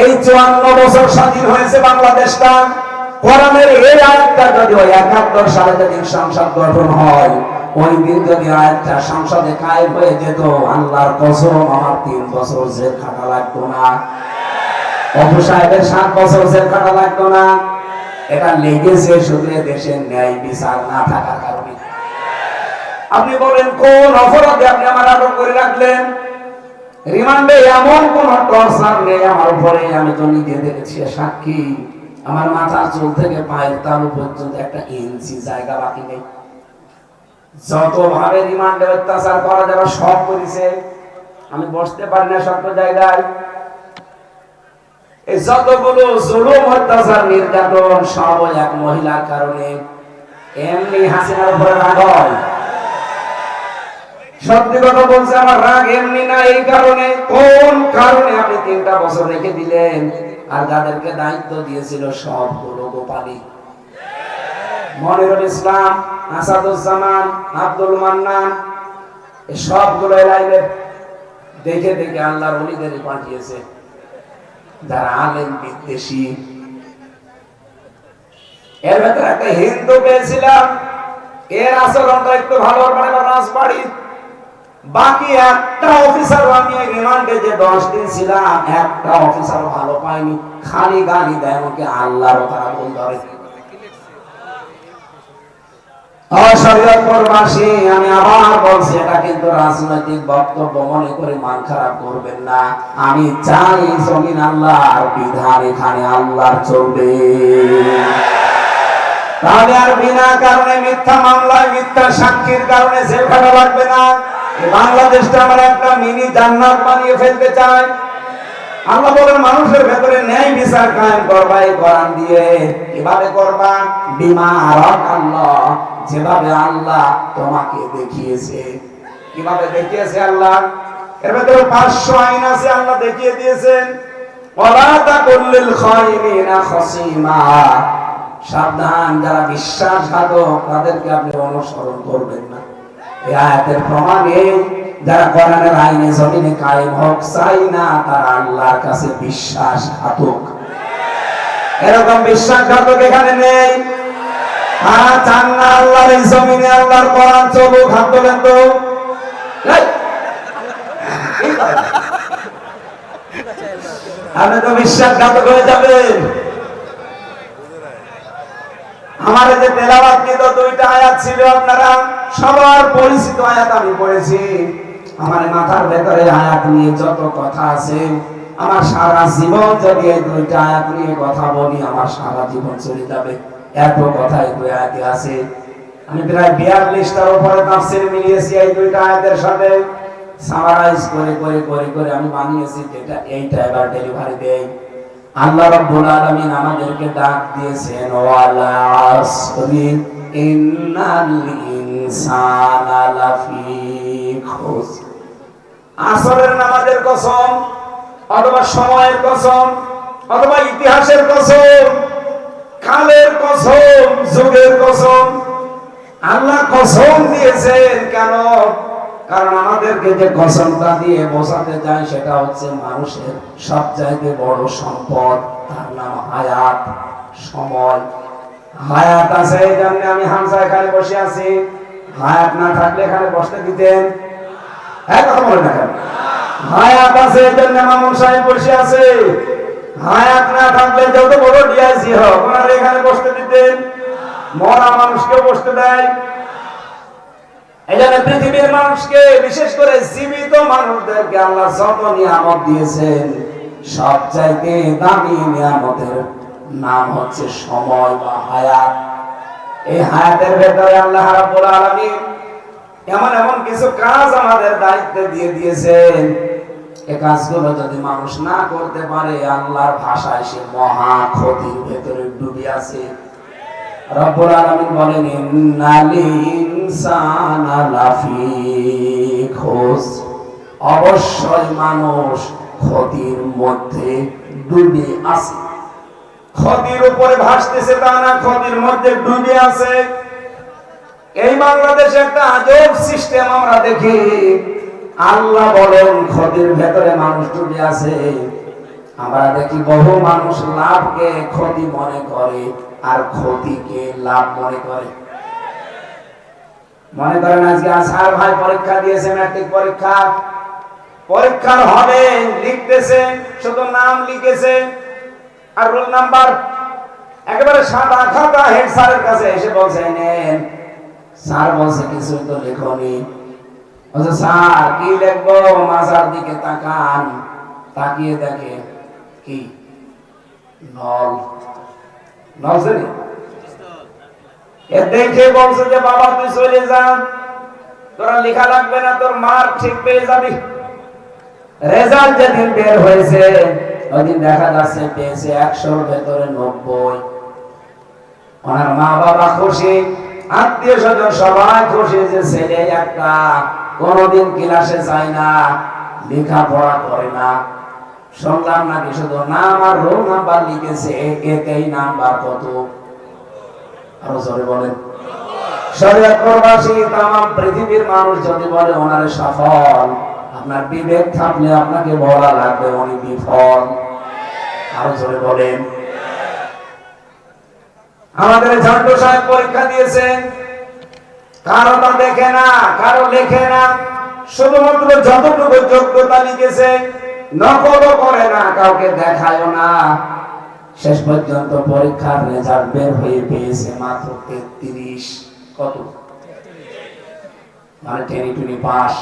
এই 54 বছর স্বাধীন হয়েছে বাংলাদেশটা, কোরআনের এই আয়াতটা যদি ওই 71 সালে যেদিন সংসদ গঠন হয়, ওই দিন যদি আয়াতটা সংসদে কায়েম হয়ে যেত, আল্লাহর কসম আমার 3 বছর জেল খাটা লাগতো না, অপু সাহেবের 7 বছর জেল খাটা লাগতো না। এটা লেগেছে শুধু দেশের ন্যায় বিচার না থাকার কারণে। আপনি বলেন কোন অপরাধে আপনি আমার আটক করে রাখলেন? রিমান্ডে এমন কোন টর্চার নেই আমার উপরে, আমি তো নিজে দেখেছি, সাক্ষী। আমার মাথার চুল থেকে পায়ের তালু পর্যন্ত 1 ইঞ্চি জায়গা বাকি নেই। যতভাবে রিমান্ডে অত্যাচার করা যাবে সব করেছে, আমি বসতে পারি না সব জায়গায়। এই যতগুলো জুলুম অত্যাচার নির্যাতন সব এক মহিলার কারণে। এমনি হাসিনার উপরে রাগ হয়, সত্যি কথা বলছে, আমার রাগ এমনি না, এই কারণে। কোন কারণে আপনি 3টা বছর রেখে দিলেন, আর যাদেরকে দায়িত্ব দিয়েছিল সবগুলো গোপালী, মনিরুল ইসলাম, আসাদুজ্জামান, আব্দুল মান্নান, এই সবগুলো লাইনে দেখে দেখে আল্লাহর ওলিদের পাঠিয়েছে, যারা আলেম বিদ্বেষী। এর ভেতরে একটা হিন্দু পেয়েছিলাম, এর আচরণটা একটু ভালো, মানে রাজবাড়ি। বাকি একটা অফিসার আমি ওই রিমান্ডে যে 10 দিন ছিলাম, একটা অফিসার ভালো পাইনি, খালি গালি দেয় আমাকে, আল্লাহর তারা বল ধরে। অশরীয়তবাসী, আমি আবার বলছি, এটা কিন্তু রাজনৈতিক বক্তব্য মনে করে মান খারাপ করবেন না। আমি চাই জমিন আল্লাহর বিধান, এখানে আল্লাহর চলবে। তাহলে আর বিনা কারণে মিথ্যা মামলায় মিথ্যা সাক্ষীর কারণে জেল খাটা লাগবে না। বাংলাদেশটা আমরা একটা মিনি জান্নাত বানিয়ে ফেলতে চাই। আল্লাহ বলেন মানুষের ভেতরে ন্যায় বিচার কায়েম করবা এই কোরআন দিয়ে। কিভাবে করবা? বিমা আল্লাহ, যেভাবে আল্লাহ তোমাকে দেখিয়েছে। কিভাবে দেখিয়েছে আল্লাহ? এর ভেতরে 500 আইন আছে, আল্লাহ দেখিয়ে দিয়েছেন। ওয়ালা তাকুল্লিল খাইনিনা খাসিমা, সাবধান, যারা বিশ্বাসঘাতক তাদেরকে আপনি অনুসরণ করবেন না। এই আয়াতের প্রমাণে যারা কোরআনের আইনে জমিনে কায়েম হক চাই না, তারা আল্লাহর কাছে বিশ্বাসঘাতক। এরকম বিশ্বাসঘাতক এখানে নেই। তারা চান না আল্লাহর এই জমিনে আল্লাহর কোরআন চলুক। হাত তোলেন তো। আপনি তো বিশ্বাসঘাতক হয়ে যাবেন। আমার যে তেলাওয়াতকৃত 2টা আয়াত ছিল, আপনারা সবার পরিচিত আয়াত আমি পড়েছি। আমার মাথার ভেতরে আয়াত নিয়ে যত কথা আছে, আমার সারা জীবন যদি এই 2টা আয়াত নিয়ে কথা বলি, আমার সারা জীবন চলে যাবে। এত কথা এই 2 আয়াতে আছে। আমি প্রায় 42টার উপরে তাফসীর মিলিয়েছি এই 2টা আয়াতের সাথে। সামারাইজ করে করে করে করে আমি বানিয়েছি যেটা এইটা এবার ডেলিভারি দেই। আল্লাহ রাব্বুল আলামিন আমাদেরকে ডাক দিয়েছেন ওয়ালা আসরি ইন্নাল ইনসানা লাফি খুসর। আসরের নামাজের কসম অথবা সময়ের কসম অথবা ইতিহাসের কসম, কালের কসম, যুগের কসম, আল্লাহ কসম দিয়েছেন। কেন? কারণ আমাদেরকে যে কসমটা দিয়ে বোঝাতে চায় সেটা হচ্ছে মানুষের সবচাইতে বড় সম্পদ, তার নাম হায়াত, সময়। হায়াত আছে এই জন্য আমি হামজা এখানে বসে আছি। হায়াত না থাকলে এখানে বসতে দিতেন? কথা বলে না কেন? হায়াত আছে এই জন্য মামুন সাহেব বসে আছে। হায়াত না থাকলে যত বড় ডিআইসি হোক ওনারা এখানে বসতে দিতেন? মরা মানুষকেও বসতে দেয়। এই জন্য পৃথিবীর মানুষকে, বিশেষ করে জীবিত মানুষদেরকে আল্লাহ যত নিয়ামত দিয়েছেন সবচাইতে দামি নিয়ামতের নাম হচ্ছে সময় বা হায়াত। এই হায়াতের ভেতরে আল্লাহ রাব্বুল আলামিন এমন এমন কিছু কাজ আমাদের দায়িত্বে দিয়ে দিয়েছেন, এই কাজগুলো যদি মানুষ না করতে পারে আল্লাহর ভাষায় সে মহা ক্ষতির ভেতরে ডুবে আছে। রব্বুল আলামিন বলেন ইন্নাল ইনসানা লাফি খুসর, অবশ্যই মানুষ ক্ষতির মধ্যে ডুবে আছে। ক্ষতির উপরে ভাসতেছে তা না, ক্ষতির মধ্যে ডুবে আছে। এই বাংলাদেশে একটা আজব সিস্টেম আমরা দেখি। আল্লাহ বলেন ক্ষতির ভেতরে মানুষ ডুবে আছে, আমরা দেখি বহু মানুষ লাভকে ক্ষতি মনে করে আর ক্ষতিকে লাভ মনে করে। মনে করেন আজকে আসার ভাই পরীক্ষা দিয়েছে, ম্যাট্রিক পরীক্ষা, পরীক্ষার হবে লিখতেছে, শুধু নাম লিখেছে আর রোল নাম্বার, একেবারে সাদা খাতা। হেড স্যারের কাছে এসে বলছে নেন। স্যার বলছে কিছুই তো লেখনি। বলছে স্যার কি লিখবো? মাজার দিকে তাকান, তাকিয়ে দেখে কি নল। নল জানি এ দেখে বলছে যে বাবা তুই চলে যা, তোরা লেখা লাগবে না, তোর মার ঠিক পেয়ে যাবি। রেজাল্ট যেদিন বের হয়েছে ওইদিন দেখা যাচ্ছে পেয়েছে 100-র ভেতরে 90। ওনার মা বাবা খুশি, আত্মীয় স্বজন সবাই খুশি যে ছেলে একটা কোনদিন ক্লাসে যায় না, লেখাপড়া করে না। শুনলাম নাকি শুধু নাম আর রোল নাম্বার লিখেছে, এতেই নাম্বার কত? আরো জোরে বলেন। শরীয়ত প্রবাসী তামাম পৃথিবীর মানুষ যদি বলে ওনারে সফল, আপনার বিবেক থাকলে আপনাকে বলা লাগবে উনি বিফল। আরো জোরে বলেন। আমাদের ঝন্টু সাহেব পরীক্ষা দিয়েছেন, কারোটা দেখে না, কারো লেখে না, শুধুমাত্র যতটুকু যোগ্যতা লিখেছে, নকলও করে না, কাউকে দেখায়ও না। শেষ পর্যন্ত পরীক্ষার রেজাল্ট বের হয়ে পেয়েছে মাত্র 33। কত? মানে 10 পাস।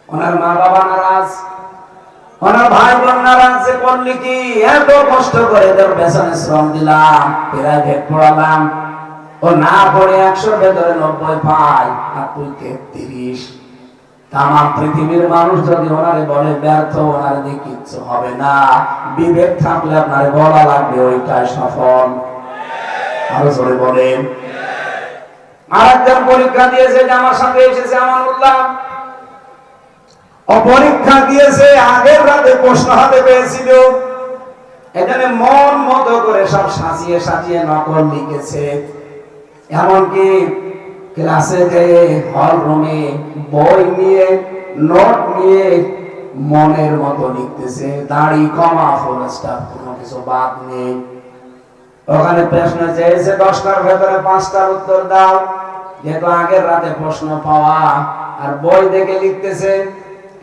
ওনার মা বাবা নারাজ, ওনার ভাই বোন নারাজ যে করলি কি, এত কষ্ট করে তোর পেছনে শ্রম দিলাম, প্রাইভেট পড়ালাম, ও না পড়ে 100-র ভেতরে 90 পায় আর তুই 33। তামাম পৃথিবীর মানুষ যদি ওনারে বলে ব্যর্থ, ওনারে দিয়ে কিচ্ছু হবে না, বিবেক থাকলে আপনারে বলা লাগবে ওইটাই সফল। আরো জোরে বলেন। আরেকজন পরীক্ষা দিয়েছে, যে আমার সাথে এসেছে আমানুল্লাহ, ও পরীক্ষা দিয়েছে, আগের রাতে প্রশ্ন হাতে পেয়েছিল, এখানে মন মতো করে সব সাজিয়ে সাজিয়ে নকল লিখেছে। এমনকি ক্লাসে গিয়ে হল রুমে বই নিয়ে নোট নিয়ে মনের মতো লিখতেছে, দাড়ি কমা ফুল স্টপ, কোনো কিছু বাদ নেই। ওখানে প্রশ্ন চেয়েছে 10টার ভেতরে 5টার উত্তর দাও, যেহেতু আগের রাতে প্রশ্ন পাওয়া আর বই দেখে লিখতেছে,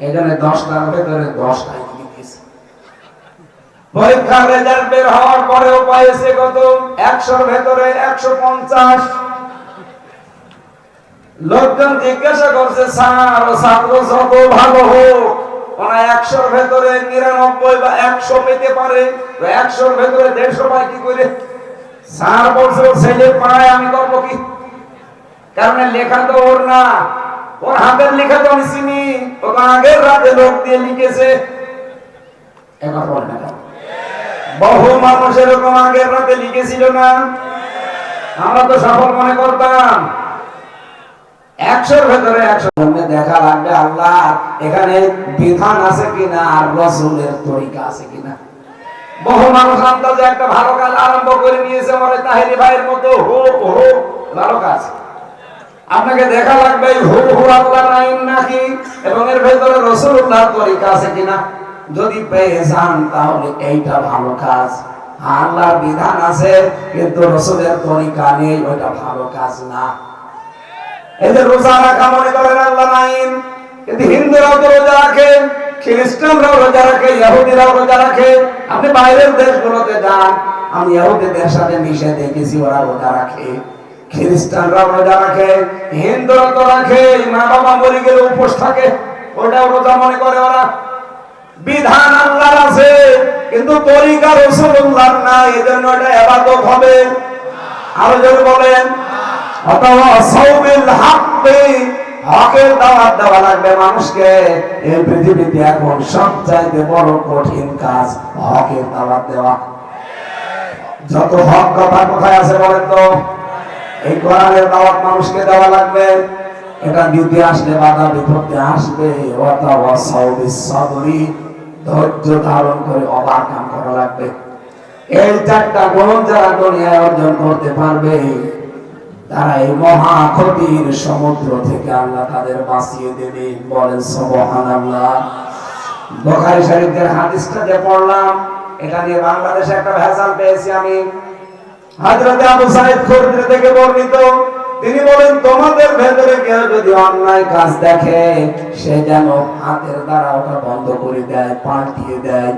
এখানে 10টার ভেতরে 10টাই লিখেছে। পরীক্ষার রেজাল্ট বের হওয়ার পরেও পাইছে কত? 100-র ভেতরে 150। লোকজন জিজ্ঞাসা করছে স্যার ও ছাত্র যত ভালো হোক, ওনা 100-র ভেতরে 99 বা 100 পেতে পারে, 100-র ভেতরে 150 পায় কি করে? স্যার বলছে ও ছেলে পায়, আমি করবো কি? কারণ লেখা তো ওর না, ওর হাতের লেখা তো আমি চিনি, ওকে আগের রাতে লোক দিয়ে লিখেছে। এখন বলেন না, বহু মানুষ এরকম আগের রাতে লিখেছিল না? আমরা তো সফল মনে করতাম। 100-র ভেতরে 100 দেখা লাগবে আল্লাহ এখানে বিধান আছে কিনা আর রাসূলের তরিকা আছে কিনা। বহু মানুষ আন্দাজে একটা ভালো কাজ আরম্ভ করে নিয়েছে, মনে তাহেরি ভাইয়ের মতো হো হো ভালো কাজ। আপনাকে দেখা লাগবে হু হু আল্লাহর আইন নাকি এবং এর ভেতরে রাসূলুল্লাহর তরিকা আছে কিনা। যদি পেয়ে যান তাহলে এইটা ভালো কাজ, আল্লাহর বিধান আছে কিন্তু রাসূলের তরিকা নেই, ওইটা ভালো কাজ না। এই যে রোজা রাখা মনে করেন আল্লাহর আইন, কিন্তু হিন্দুরাও তো রোজা রাখে, খ্রিস্টানরাও রোজা রাখে, ইহুদিরাও রোজা রাখে। আপনি বাইরের দেশগুলোতে যান, আমি ইহুদিদের সাথে মিশে দেখেছি ওরা রোজা রাখে, খ্রিস্টানরাও রোজা রাখে, হিন্দুরা তো রাখে, মা বাবা মরে গেলে উপোস থাকে, ওটাও রোজা মনে করে ওরা। বিধান আল্লাহর আছে কিন্তু তরিকা রাসূলুল্লাহর নাই, এজন্য এটা ইবাদত হবে। আরো জোরে বলেন, অথবা সাওবিল হাক্কি, হকের দাওয়াত দেওয়া লাগবে মানুষকে। এই পৃথিবীতে এখন সবচাইতে বড় কঠিন কাজ হকের দাওয়াত দেওয়া। যত হক কথা কোথায় আছে বলেন তো? এই কোরআনের দাওয়াত মানুষকে দেওয়া লাগবে। এটা দিতে আসলে বাধা বিপত্তি আসবে, অথবা সাউবিস সাবরি, ধৈর্য ধারণ করে ওভারকাম করা লাগবে। এই চারটা গুণ যারা দুনিয়ায় অর্জন করতে পারবে তারা এই মহা ক্ষতির সমুদ্র থেকে আল্লাহ তাদের বাঁচিয়ে দেবে। বলেন সুবহানাল্লাহ। বুখারী শরীফের হাদিসটা যে পড়লাম, এটা নিয়ে বাংলাদেশে একটা ভেজাল পেয়েছি আমি। হযরত আবু সাঈদ খুদরি থেকে বর্ণিত, তিনি বলেন, তোমাদের ভেতরে কেউ যদি অন্যায় কাজ দেখে সে যেন হাতের দ্বারা ওটা বন্ধ করে দেয়, পাল্টিয়ে দেয়।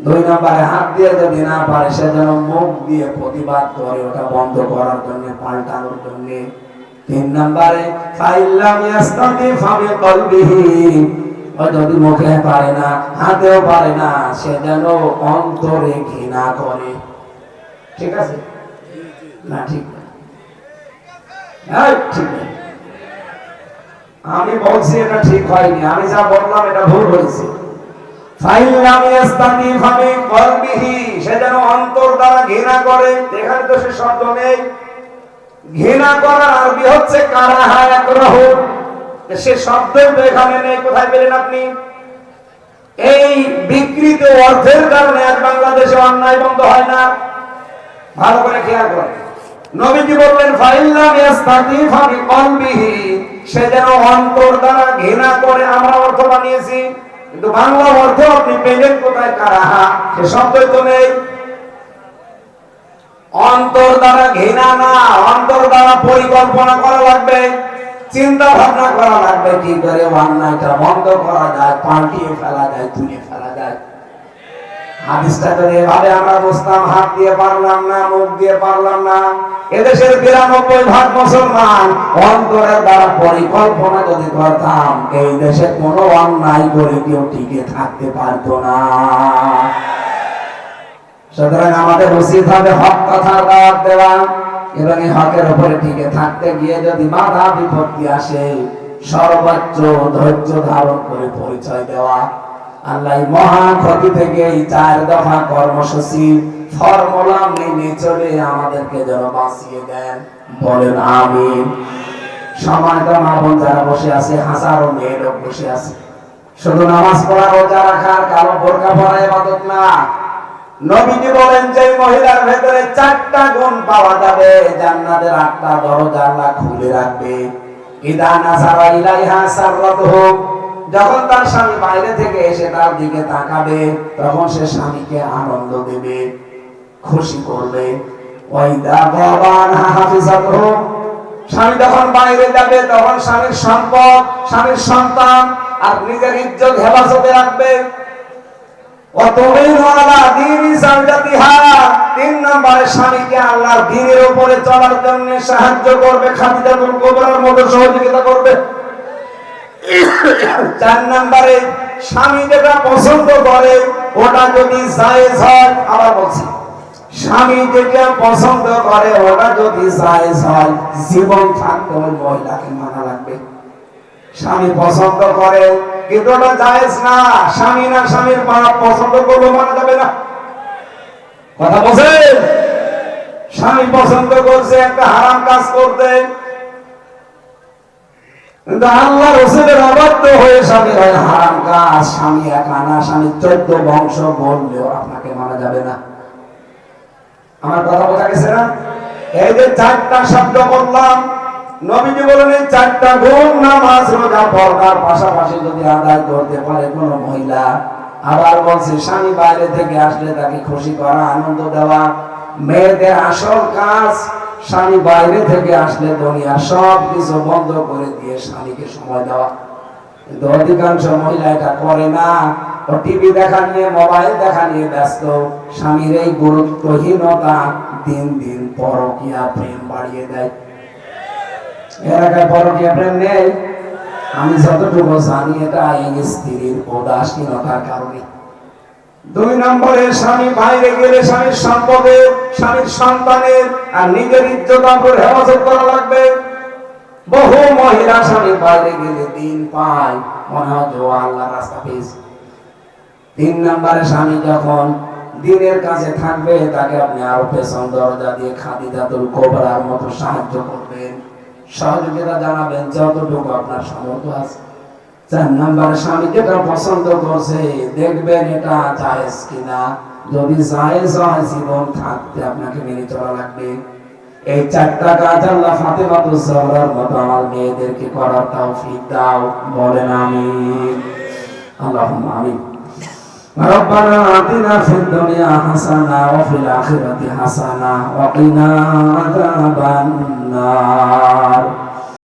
2 নম্বরে হাত দিয়ে যদি না পারে সে যেন মুখ দিয়ে প্রতিবাদ করে ওটা বন্ধ করার জন্য, পাল্টানোর জন্য। 3 নম্বরে ফাইল্লাম ইয়াস্তাতি ফাবি কলবিহি, ও যদি মুখে পারে না, হাতেও পারে না, সে যেন অন্তরে ঘৃণা করে। ঠিক আছে না? ঠিক না? ঠিক না? আমি বলছি এটা ঠিক হয়নি, আমি যা বললাম এটা ভুল হয়েছে। ফাইল্লাম ইয়াস্তাতি ফাবি কলবিহি, সে যেন অন্তর দ্বারা ঘৃণা করে। এখানে তো সে শব্দ নেই। ঘৃণা করার আরবি হচ্ছে কারাহা ইয়াকরাহু, সে শব্দ তো এখানে নেই। কোথায় পেলেন আপনি? এই বিকৃত অর্থের কারণে আজ বাংলাদেশে অন্যায় বন্ধ হয় না। ভালো করে খেয়াল করেন, নবীজি বললেন ফাইল্লাম ইয়াস্তাতি ফাবি কলবিহি, সে যেন অন্তর দ্বারা ঘৃণা করে। আমরা অর্থ বানিয়েছি, কিন্তু বাংলা অর্থ আপনি পেলেন কোথায়? কারাহা, সে শব্দই তো নেই। অন্তর দ্বারা ঘৃণা না, অন্তর দ্বারা পরিকল্পনা করা লাগবে, চিন্তা ভাবনা করা লাগবে কি করে অন্যায়টা বন্ধ করা যায়, পাল্টিয়ে ফেলা যায়, তুলে ফেলা যায়। হাদিসটা তো এভাবে আমরা বুঝতাম, হাত দিয়ে পারলাম না, মুখ দিয়ে পারলাম না। এদেশের 92% মুসলমান অন্তরের দ্বারা পরিকল্পনা যদি করতাম, এই দেশে কোনো অন্যায় করে কেউ টিকে থাকতে পারতো না। সুতরাং আমাদের উচিত হবে হক কথার দাওয়াত দেওয়া এবং এই হকের উপরে টিকে থাকতে গিয়ে যদি বাধা বিপত্তি আসে সর্বোচ্চ ধৈর্য ধারণ করে পরিচয় দেওয়া। আল্লাহ মহা ক্ষতি থেকে এই 4 দফা কর্মসূচি ফর্মুলা মেনে চলে আমাদেরকে যেন বাঁচিয়ে দেন। বলেন আমিন। সময়টা মা বোন যারা বসে আছে, হাজারো মেয়ে লোক বসে আছে, শুধু নামাজ পড়া, রোজা রাখা, কালো বোরকা পরা ইবাদত না। নবীজি বলেন যে মহিলার ভেতরে 4টা গুণ পাওয়া যাবে, জান্নাতের 8টা দরজা আল্লাহ খুলে রাখবে। ইদা নাসারা ইলাইহা সাররাতুহু, যখন তার স্বামী বাইরে থেকে এসে তার দিকে তাকাবে তখন সে স্বামীকে আনন্দ দেবে, খুশি করবে। ওয়াইদা গাবানা হাফিজাতুহু, স্বামী যখন বাইরে যাবে তখন স্বামীর সম্পদ, স্বামীর সন্তান আর নিজের ইজ্জত হেফাজতে রাখবে। 3 নম্বরে স্বামীকে আল্লাহর দ্বীনের উপরে চলার জন্য সাহায্য করবে, খাদিজাতুল কুবরার মতো সহযোগিতা করবে। 4 নম্বরে স্বামী যেটা পছন্দ করে ওটা যদি জায়েজ হয়, আবার বলছি, স্বামী যেটা পছন্দ করে ওটা যদি জায়েজ হয়, জীবন থাকতে ওই মহিলাকে মানা লাগবে। স্বামী পছন্দ করে, কিন্তু ওটা জায়েজ না। স্বামী না স্বামীর বাপ পছন্দ করলে মানা যাবে না। কথা বলছেন? স্বামী পছন্দ করছে একটা হারাম কাজ করতে, কিন্তু আল্লাহ রাসূলের অবাধ্য হয়ে স্বামী হয় হারাম কাজ। স্বামী একা না, স্বামী 14 বংশ বললেও আপনাকে মানা যাবে না। আমার কথা বোঝা গেছে না? এই যে 4টা শব্দ বললাম, নবীজি বলেন এই 4টা গুণ নামাজ রোজা পর্দার পাশাপাশি যদি আদায় করতে পারে কোন মহিলা। আবার বলছে স্বামী বাইরে থেকে আসলে তাকে খুশি করা, আনন্দ দেওয়া। মেয়েদের আসল কাজ স্বামী বাইরে থেকে আসলে দুনিয়া সব কিছু বন্ধ করে দিয়ে স্বামীকে সময় দেওয়া। কিন্তু অধিকাংশ মহিলা এটা করে না। ও টিভি দেখা নিয়ে, মোবাইল দেখা নিয়ে ব্যস্ত। স্বামীর এই গুরুত্বহীনতা দিন দিন পরকীয়া প্রেম বাড়িয়ে দেয়। এলাকায় পরকীয়া প্রেম নেই, আমি যতটুকু জানি এটা এই স্ত্রীর উদাসীনতার কারণে। 2 নম্বরে স্বামী বাইরে গেলে স্বামীর সম্পদের, স্বামীর সন্তানের আর নিজের ইজ্জত আবরুর হেফাজত করা লাগবে। বহু মহিলা স্বামী বাইরে গেলে দিন পায়, মনে হয় যে আল্লাহর রাস্তা পেয়েছে। 3 নম্বরে স্বামী যখন দিনের কাছে থাকবে তাকে আপনি আরো পেছন দরজা দিয়ে খাদিজাতুল কুবরার মতো সাহায্য করবেন, সহযোগিতা জানাবেন যতটুকু আপনার সামর্থ্য আছে। 4 নম্বরে স্বামী যেটা পছন্দ করছে দেখবেন এটা জায়েজ কিনা। যদি জায়েজ হয় জীবন থাকতে আপনাকে মেনে চলা লাগবে। এই 4টা কাজ আল্লাহ ফাতেমাতুজ জাহরার মতো আমার মেয়েদেরকে করার তৌফিক দাও, বলেন আমিন। আল্লাহুম্মা আমিন। ربنا آتنا في الدنيا حسنة وفي الآخرة حسنة وقنا عذاب النار